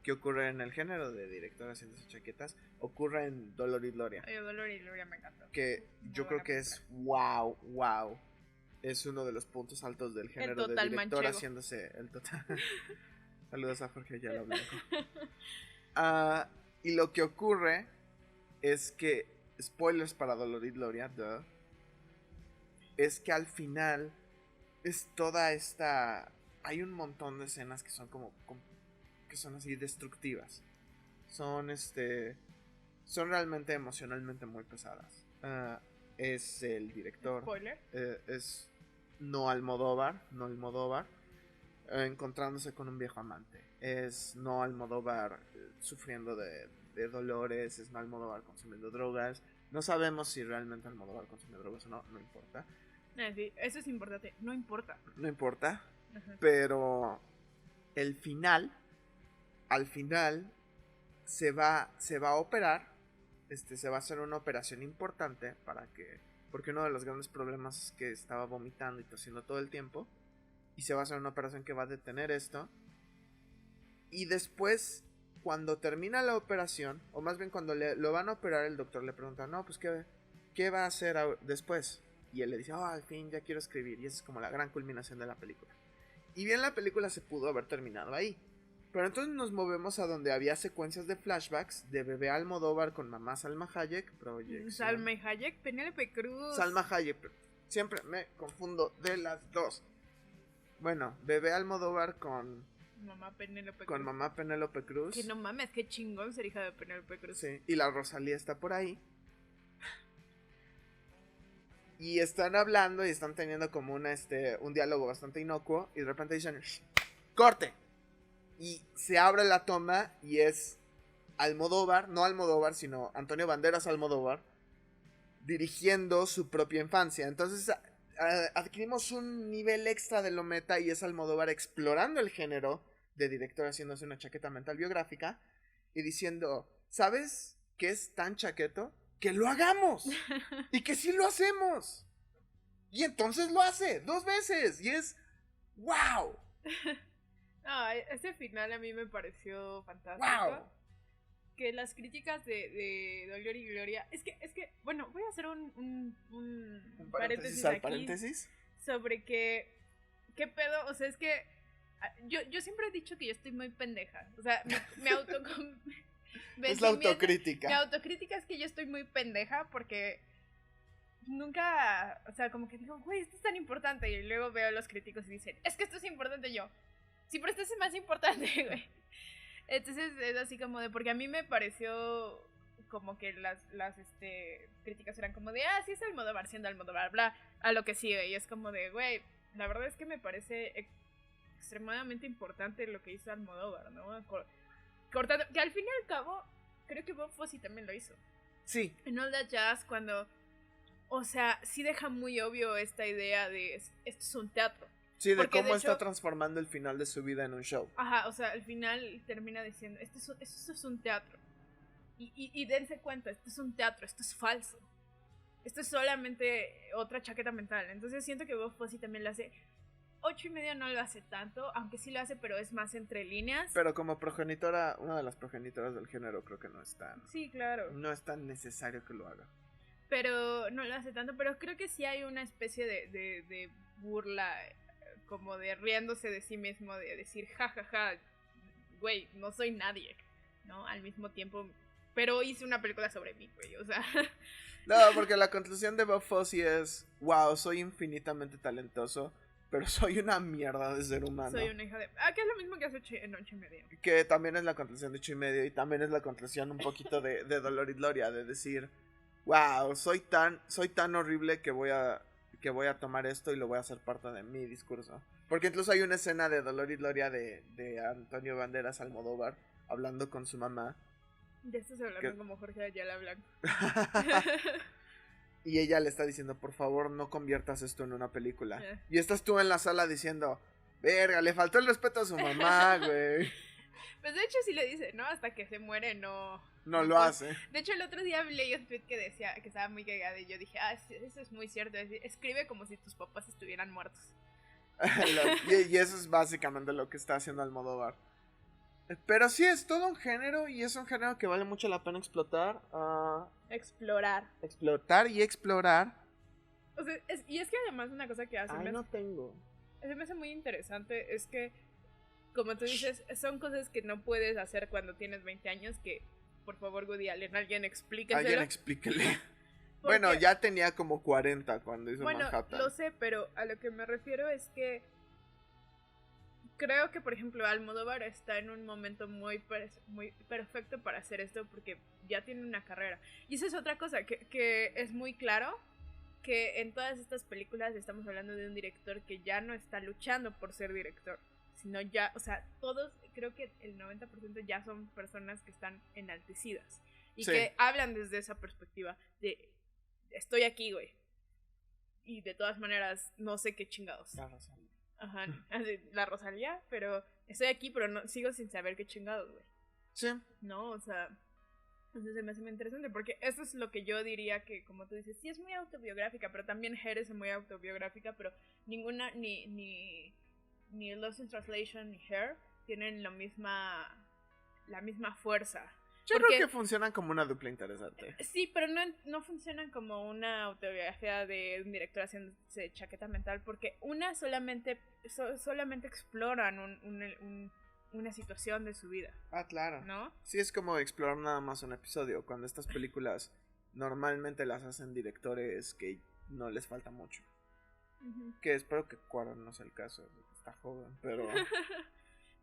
que ocurre en el género de director haciendo sus chaquetas ocurre en Dolor y Gloria. Dolor y Gloria me encantó. Que yo creo que es wow. Es uno de los puntos altos del género de director manchego. Haciéndose el total. Saludos a Jorge Ayala Blanco. Y lo que ocurre es que, spoilers para Dolor y Gloria, es que al final es toda esta... Hay un montón de escenas que son que son así destructivas. Son realmente emocionalmente muy pesadas. Es el director. Spoiler. Es no Almodóvar. Encontrándose con un viejo amante. Es no Almodóvar sufriendo de dolores. Es no Almodóvar consumiendo drogas. No sabemos si realmente Almodóvar consume drogas o no. No importa. Sí, eso es importante. No importa. No importa. Uh-huh. Pero al final se va a operar. Se va a hacer una operación importante porque uno de los grandes problemas es que estaba vomitando y tosiendo todo el tiempo, y se va a hacer una operación que va a detener esto, y después, cuando termina la operación, o más bien cuando lo van a operar, el doctor le pregunta, no, pues ¿qué ¿qué va a hacer después? Y él le dice, al fin ya quiero escribir. Y esa es como la gran culminación de la película. Y bien, la película se pudo haber terminado ahí. Pero entonces nos movemos a donde había secuencias de flashbacks de bebé Almodóvar con mamá Salma Hayek. Salma Hayek, Penélope Cruz. Salma Hayek. Siempre me confundo de las dos. Bueno, bebé Almodóvar con mamá Penélope Cruz. Con mamá Penélope Cruz. Que no mames, qué chingón ser hija de Penélope Cruz. Sí, y la Rosalía está por ahí. Y están hablando y están teniendo como un diálogo bastante inocuo. Y de repente dicen, ¡corte! Y se abre la toma y es Almodóvar, no Almodóvar, sino Antonio Banderas Almodóvar, dirigiendo su propia infancia. Entonces adquirimos un nivel extra de lo meta y es Almodóvar explorando el género de director, haciéndose una chaqueta mental biográfica y diciendo, ¿sabes qué es tan chaqueto? ¡Que lo hagamos! ¡Y que sí lo hacemos! Y entonces lo hace 2 veces y es ¡wow! Ese final a mí me pareció fantástico. ¡Wow! Que las críticas de Dolor y Gloria. Es que, bueno, voy a hacer un paréntesis aquí. ¿Paréntesis? Sobre ¿qué pedo? O sea, es que yo siempre he dicho que yo estoy muy pendeja. O sea, me es la autocrítica. Mi autocrítica es que yo estoy muy pendeja porque nunca, o sea, como que digo, güey, esto es tan importante. Y luego veo a los críticos y dicen, es que esto es importante. Yo, sí, pero esto es más importante, güey. Entonces es así como de, porque a mí me pareció como que las críticas eran como de, sí es Almodóvar siendo Almodóvar, bla, a lo que sigue. Y es como de, güey, la verdad es que me parece extremadamente importante lo que hizo Almodóvar, ¿no? Cortando, que al fin y al cabo, creo que Bob Fosse también lo hizo. Sí. En All That Jazz, cuando, o sea, sí deja muy obvio esta idea de, esto es un teatro. Sí, de cómo está transformando el final de su vida en un show. Ajá, o sea, al final termina diciendo, esto es un teatro. Y dense cuenta, esto es un teatro, esto es falso. Esto es solamente otra chaqueta mental. Entonces siento que Bob Fosse también lo hace. 8:30 no lo hace tanto, aunque sí lo hace, pero es más entre líneas. Pero como progenitora, una de las progenitoras del género, creo que no es tan... Sí, claro. No es tan necesario que lo haga. Pero no lo hace tanto, pero creo que sí hay una especie de burla, como de riéndose de sí mismo, de decir, jajaja, güey, no soy nadie, ¿no? Al mismo tiempo, pero hice una película sobre mí, güey, o sea... No, porque la conclusión de Bob Fosse es, wow, soy infinitamente talentoso, pero soy una mierda de ser humano. Soy una hija de... que es lo mismo que hace en 8:30. Que también es la conclusión de 8:30 y también es la conclusión un poquito de Dolor y Gloria, de decir, wow, soy tan horrible que voy a tomar esto y lo voy a hacer parte de mi discurso. Porque incluso hay una escena de Dolor y Gloria de Antonio Banderas Almodóvar hablando con su mamá. De esto se hablando como Jorge Ayala Blanco. Y ella le está diciendo, por favor, no conviertas esto en una película. Y estás tú en la sala diciendo, verga, le faltó el respeto a su mamá, güey. Pues de hecho sí le dice, ¿no? Hasta que se muere no lo hace. De hecho el otro día leí un tweet que decía que estaba muy cagada y yo dije, eso es muy cierto. Escribe como si tus papás estuvieran muertos. y eso es básicamente lo que está haciendo Almodóvar. Pero sí, es todo un género y es un género que vale mucho la pena explotar. Explotar y explorar. O sea, y es que además una cosa que hace... no tengo. Se me hace muy interesante, es que, como tú dices, son cosas que no puedes hacer cuando tienes 20 años, que, por favor, Woody Allen, alguien explíqueselo. Alguien explíquele. Bueno, ya tenía como 40 cuando hizo Manhattan. Bueno, lo sé, pero a lo que me refiero es que creo que, por ejemplo, Almodóvar está en un momento muy perfecto para hacer esto porque ya tiene una carrera. Y esa es otra cosa, que es muy claro que en todas estas películas estamos hablando de un director que ya no está luchando por ser director, sino ya, o sea, todos, creo que el 90% ya son personas que están enaltecidas y que hablan desde esa perspectiva de, estoy aquí, güey, y de todas maneras no sé qué chingados. La Rosalía. Ajá, así, la Rosalía, pero estoy aquí, pero no, sigo sin saber qué chingados, güey. Sí. No, o sea, entonces se me hace muy interesante, porque eso es lo que yo diría que, como tú dices, sí es muy autobiográfica, pero también Hair es muy autobiográfica, pero ninguna, ni Lost in Translation ni Hair tienen la misma fuerza. Yo creo que funcionan como una dupla interesante. Sí, pero no funcionan como una autobiografía de un director haciéndose chaqueta mental, porque solamente exploran una situación de su vida. Ah, claro. ¿No? Sí, es como explorar nada más un episodio, cuando estas películas normalmente las hacen directores que no les falta mucho. Uh-huh. Que espero que Cuarón no sea el caso, está joven, pero no.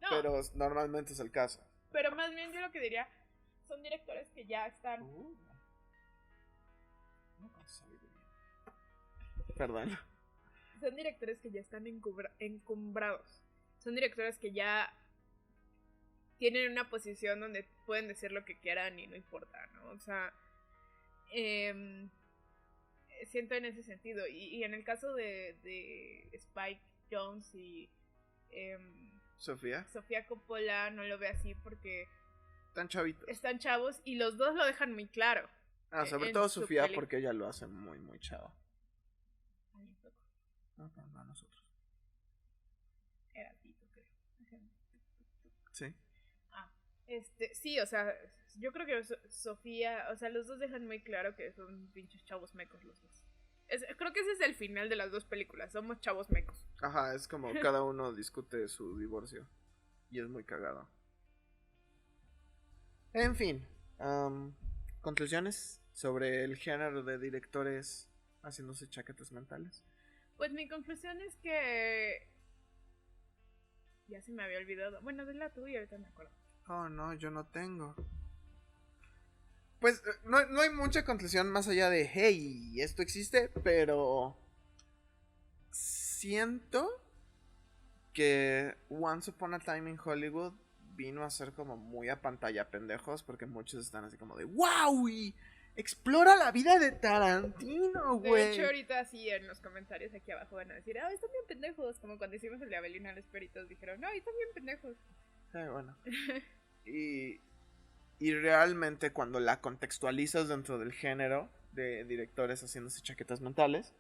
Pero normalmente es el caso. Pero más bien yo lo que diría, son directores que ya están... Perdón. Son directores que ya están encumbrados. Son directores que ya tienen una posición donde pueden decir lo que quieran y no importa, ¿no? O sea, siento en ese sentido. Y en el caso de Spike Jonze y Sofía Coppola, no lo veo así porque están chavitos. Están chavos y los dos lo dejan muy claro. Sobre todo Sofía, porque ella lo hace muy, muy chava. No, a nosotros. Era Tito, creo. Sí. Sí, o sea, yo creo que Sofía, o sea, los dos dejan muy claro que son pinches chavos mecos los dos. Creo que ese es el final de las dos películas, somos chavos mecos. Ajá, es como cada uno discute su divorcio. Y es muy cagado. En fin, conclusiones sobre el género de directores haciéndose chaquetas mentales. Pues mi conclusión es que... Ya se me había olvidado. Bueno, de la tuya ahorita me acuerdo. Oh, no, yo no tengo. Pues no hay mucha conclusión más allá de, hey, esto existe, pero siento que Once Upon a Time in Hollywood vino a ser como muy a pantalla pendejos, porque muchos están así como de, wow, y explora la vida de Tarantino, güey. De hecho, ahorita sí en los comentarios aquí abajo van a decir, están bien pendejos, como cuando hicimos el de Abelina los peritos, dijeron, no, están bien pendejos. Bueno. Y realmente cuando la contextualizas dentro del género de directores haciéndose chaquetas mentales,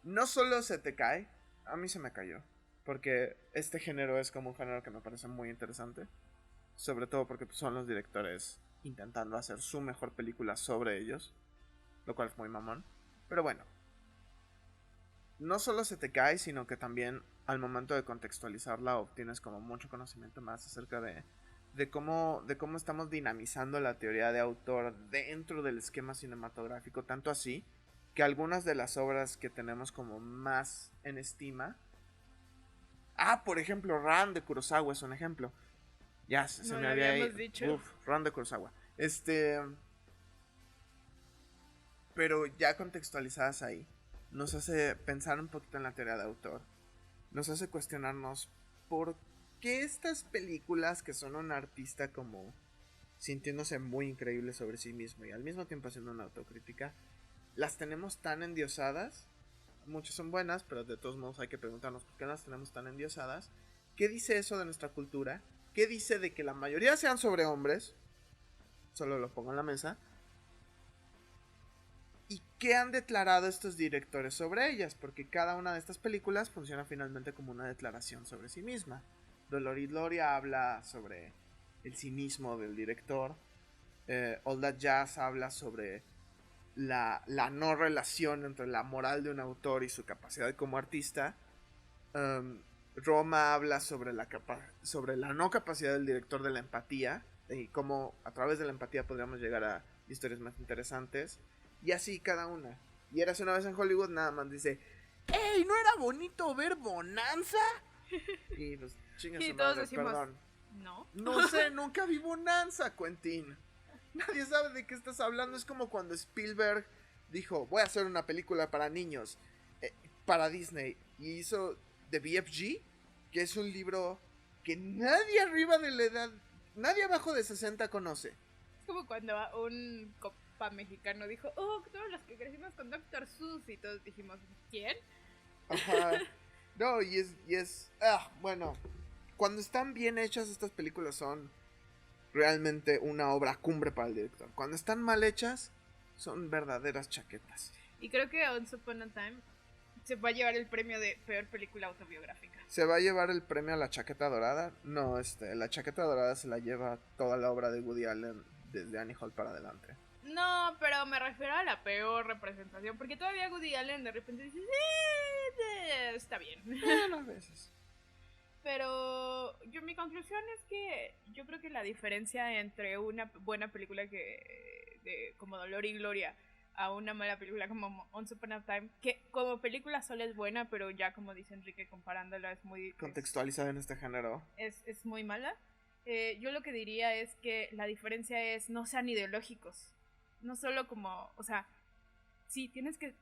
no solo se te cae, a mí se me cayó. Porque este género es como un género que me parece muy interesante. Sobre todo porque son los directores intentando hacer su mejor película sobre ellos. Lo cual es muy mamón. Pero bueno. No solo se te cae, sino que también al momento de contextualizarla obtienes como mucho conocimiento más acerca de cómo estamos dinamizando la teoría de autor dentro del esquema cinematográfico. Tanto así que algunas de las obras que tenemos como más en estima... por ejemplo, Ran de Kurosawa es un ejemplo. Ya, se me había dicho. Ran de Kurosawa. Pero ya contextualizadas ahí, nos hace pensar un poquito en la teoría de autor. Nos hace cuestionarnos por qué estas películas que son un artista como sintiéndose muy increíble sobre sí mismo y al mismo tiempo haciendo una autocrítica, las tenemos tan endiosadas. Muchas son buenas, pero de todos modos hay que preguntarnos por qué las tenemos tan endiosadas. ¿Qué dice eso de nuestra cultura? ¿Qué dice de que la mayoría sean sobre hombres? Solo lo pongo en la mesa. ¿Y qué han declarado estos directores sobre ellas? Porque cada una de estas películas funciona finalmente como una declaración sobre sí misma. Dolor y Gloria habla sobre el cinismo del director. All That Jazz habla sobre la no relación entre la moral de un autor y su capacidad como artista. Roma habla sobre la no capacidad del director de la empatía y cómo a través de la empatía podríamos llegar a historias más interesantes. Y así cada una. Y Érase una vez en Hollywood nada más dice, ¡ey! ¿No era bonito ver Bonanza? Y pues chingas su madre, decimos, perdón. No. No sé, nunca vi Bonanza, Quentin. Nadie sabe de qué estás hablando. Es como cuando Spielberg dijo, voy a hacer una película para niños, para Disney, y hizo The BFG, que es un libro que nadie arriba de la edad, nadie abajo de 60 conoce. Es como cuando un copa mexicano dijo, todos los que crecimos con Dr. Seuss, y todos dijimos, ¿quién? Ajá. No, y es bueno, cuando están bien hechas estas películas son realmente una obra cumbre para el director. Cuando están mal hechas, son verdaderas chaquetas. Y creo que Once Upon a Time se va a llevar el premio de peor película autobiográfica. ¿Se va a llevar el premio a la chaqueta dorada? No, la chaqueta dorada se la lleva toda la obra de Woody Allen desde Annie Hall para adelante. No, pero me refiero a la peor representación, porque todavía Woody Allen de repente dice, está bien. Bueno, a veces. Pero mi conclusión es que yo creo que la diferencia entre una buena película como Dolor y Gloria a una mala película como Once Upon a Time, que como película solo es buena, pero ya como dice Enrique, comparándola es muy... Contextualizada en este género. Es muy mala. Yo lo que diría es que la diferencia es no sean ideológicos. No solo como, o sea, sí, tienes que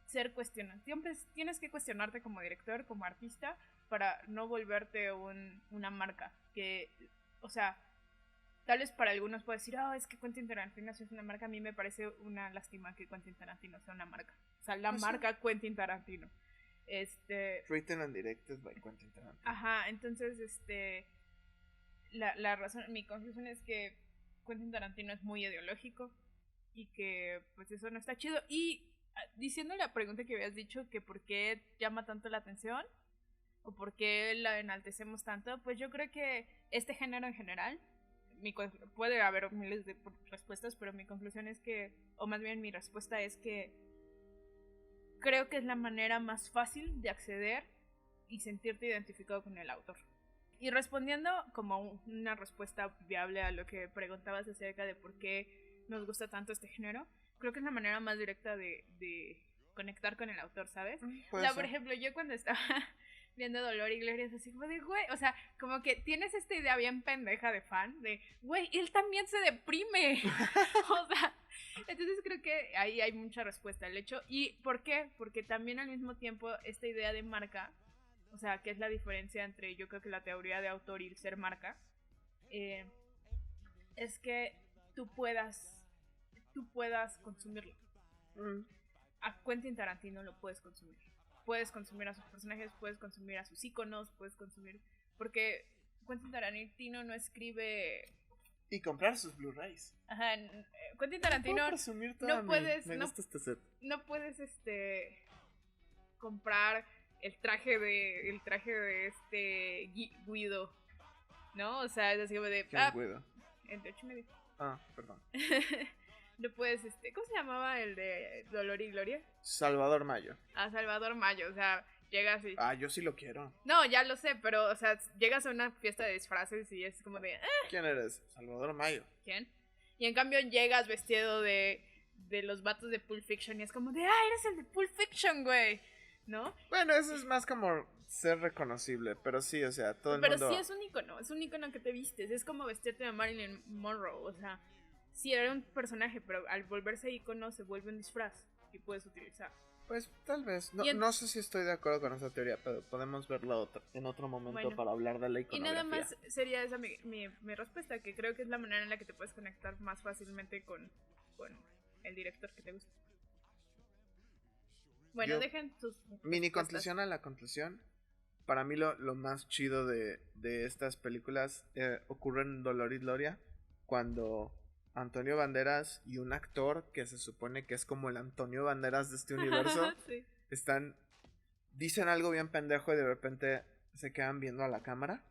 ser cuestionante. Tienes que cuestionarte como director, como artista, para no volverte una marca. Que, o sea, tal vez para algunos puede decir, es que Quentin Tarantino es una marca. A mí me parece una lástima que Quentin Tarantino sea una marca. O sea, la marca Quentin Tarantino. Written and directed by Quentin Tarantino. Ajá, entonces, la razón, mi conclusión es que Quentin Tarantino es muy ideológico y que pues eso no está chido. Y diciendo la pregunta que habías dicho, que por qué llama tanto la atención o por qué la enaltecemos tanto, pues yo creo que este género en general, puede haber miles de respuestas, pero mi conclusión es que, o más bien mi respuesta es que creo que es la manera más fácil de acceder y sentirte identificado con el autor. Y respondiendo como una respuesta viable a lo que preguntabas acerca de por qué nos gusta tanto este género, creo que es la manera más directa de conectar con el autor, ¿sabes? O sea, por ejemplo, yo cuando estaba viendo Dolor y Gloria es así como de, güey, o sea, como que tienes esta idea bien pendeja de fan, de, güey, él también se deprime. O sea, entonces creo que ahí hay mucha respuesta al hecho. ¿Y por qué? Porque también al mismo tiempo esta idea de marca, o sea, que es la diferencia entre, yo creo que la teoría de autor y el ser marca, es que tú puedas consumirlo. A Quentin Tarantino lo puedes consumir. Puedes consumir a sus personajes, puedes consumir a sus íconos, puedes consumir... Porque Quentin Tarantino no escribe... Y comprar sus Blu-rays. Ajá, Quentin Tarantino no puedes... Me gusta este set. No puedes, comprar el traje de Guido, ¿no? O sea, es así como de... ¿Quién Guido? El de 8:30. Perdón. No puedes, ¿cómo se llamaba el de Dolor y Gloria? Salvador Mayo. Salvador Mayo, o sea, llegas y... yo sí lo quiero. No, ya lo sé, pero, o sea, llegas a una fiesta de disfraces y es como de... ¿Quién eres? Salvador Mayo. ¿Quién? Y en cambio llegas vestido de los vatos de Pulp Fiction y es como de, eres el de Pulp Fiction, güey, ¿no? Bueno, eso es más como ser reconocible, pero sí, o sea, todo el mundo... Pero sí es un icono que te vistes, es como vestirte de Marilyn Monroe, o sea... Sí, era un personaje, pero al volverse icono se vuelve un disfraz que puedes utilizar. Pues tal vez. No sé si estoy de acuerdo con esa teoría, pero podemos verla en otro momento para hablar de la iconografía. Y nada más sería esa mi respuesta, que creo que es la manera en la que te puedes conectar más fácilmente con el director que te gusta. Bueno, dejen sus... Mini conclusión a la conclusión. Para mí lo más chido de estas películas ocurre en Dolor y Gloria, cuando... Antonio Banderas y un actor que se supone que es como el Antonio Banderas de este universo sí. Dicen algo bien pendejo y de repente se quedan viendo a la cámara,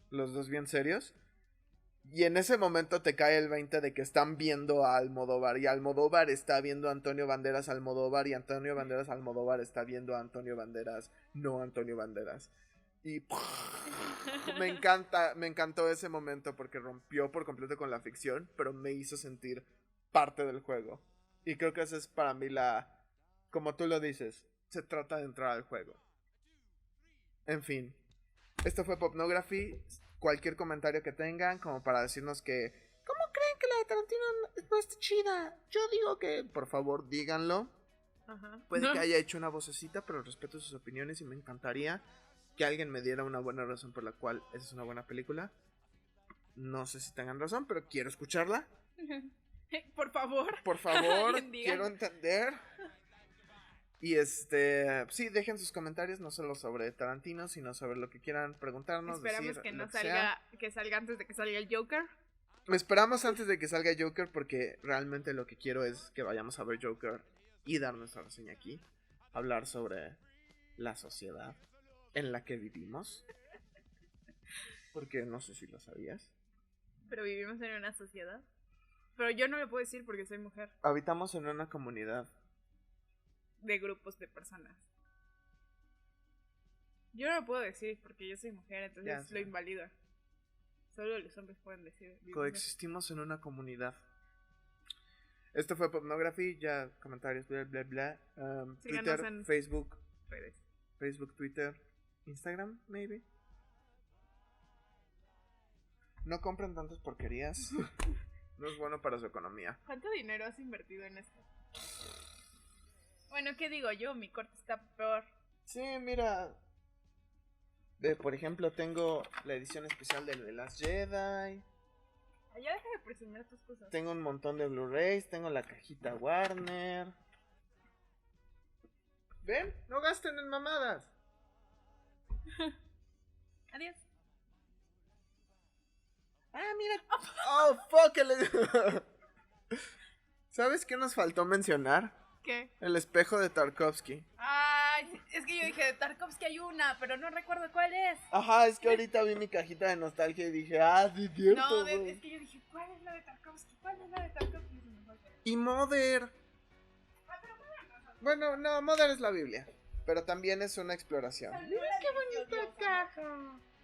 los dos bien serios, y en ese momento te cae el 20 de que están viendo a Almodóvar y Almodóvar está viendo a Antonio Banderas Almodóvar y Antonio Banderas Almodóvar está viendo a Antonio Banderas, no Antonio Banderas. Y me encantó ese momento porque rompió por completo con la ficción, pero me hizo sentir parte del juego. Y creo que esa es para mí como tú lo dices, se trata de entrar al juego. En fin, esto fue Popnography. Cualquier comentario que tengan, como para decirnos que ¿cómo creen que la de Tarantino no está chida? Yo digo que, por favor, díganlo. Puede que haya hecho una vocecita, pero respeto sus opiniones y me encantaría que alguien me diera una buena razón por la cual esa es una buena película. No sé si tengan razón, pero quiero escucharla. Por favor. Por favor, quiero entender. Y sí, dejen sus comentarios, no solo sobre Tarantino, sino sobre lo que quieran preguntarnos. Esperamos decir, que no salga antes de que salga el Joker. Esperamos antes de que salga Joker, porque realmente lo que quiero es que vayamos a ver Joker y dar nuestra reseña aquí. Hablar sobre la sociedad. en la que vivimos. Porque no sé si lo sabías. Pero vivimos en una sociedad. Pero yo no lo puedo decir porque soy mujer. Habitamos en una comunidad. De grupos de personas. Yo no lo puedo decir porque yo soy mujer, entonces lo invalido. Solo los hombres pueden decir. Coexistimos en una comunidad. Esto fue Popnography. Ya comentarios, bla, bla, bla. Twitter, Facebook. Redes. Facebook, Twitter, Instagram, maybe. No compren tantas porquerías. No es bueno para su economía. ¿Cuánto dinero has invertido en esto? Bueno, ¿qué digo yo? Mi corte está peor. Sí, mira. Por ejemplo, tengo la edición especial de The Last Jedi. Ya deja de presumir tus cosas. Tengo un montón de Blu-rays. Tengo la cajita Warner. ¿Ven? No gasten en mamadas. Adiós. Ah, mira. Oh, fuck. ¿Sabes qué nos faltó mencionar? ¿Qué? El espejo de Tarkovsky. Ay, es que yo dije de Tarkovsky hay una, pero no recuerdo cuál es. Ajá, es que ahorita vi mi cajita de nostalgia y dije, sí, cierto. No, es que yo dije, ¿cuál es la de Tarkovsky? ¿Cuál es la de Tarkovsky? Y Mother. Pero Mother no. Bueno, no, Mother es la Biblia. Pero también es una exploración. ¡Qué bonita caja!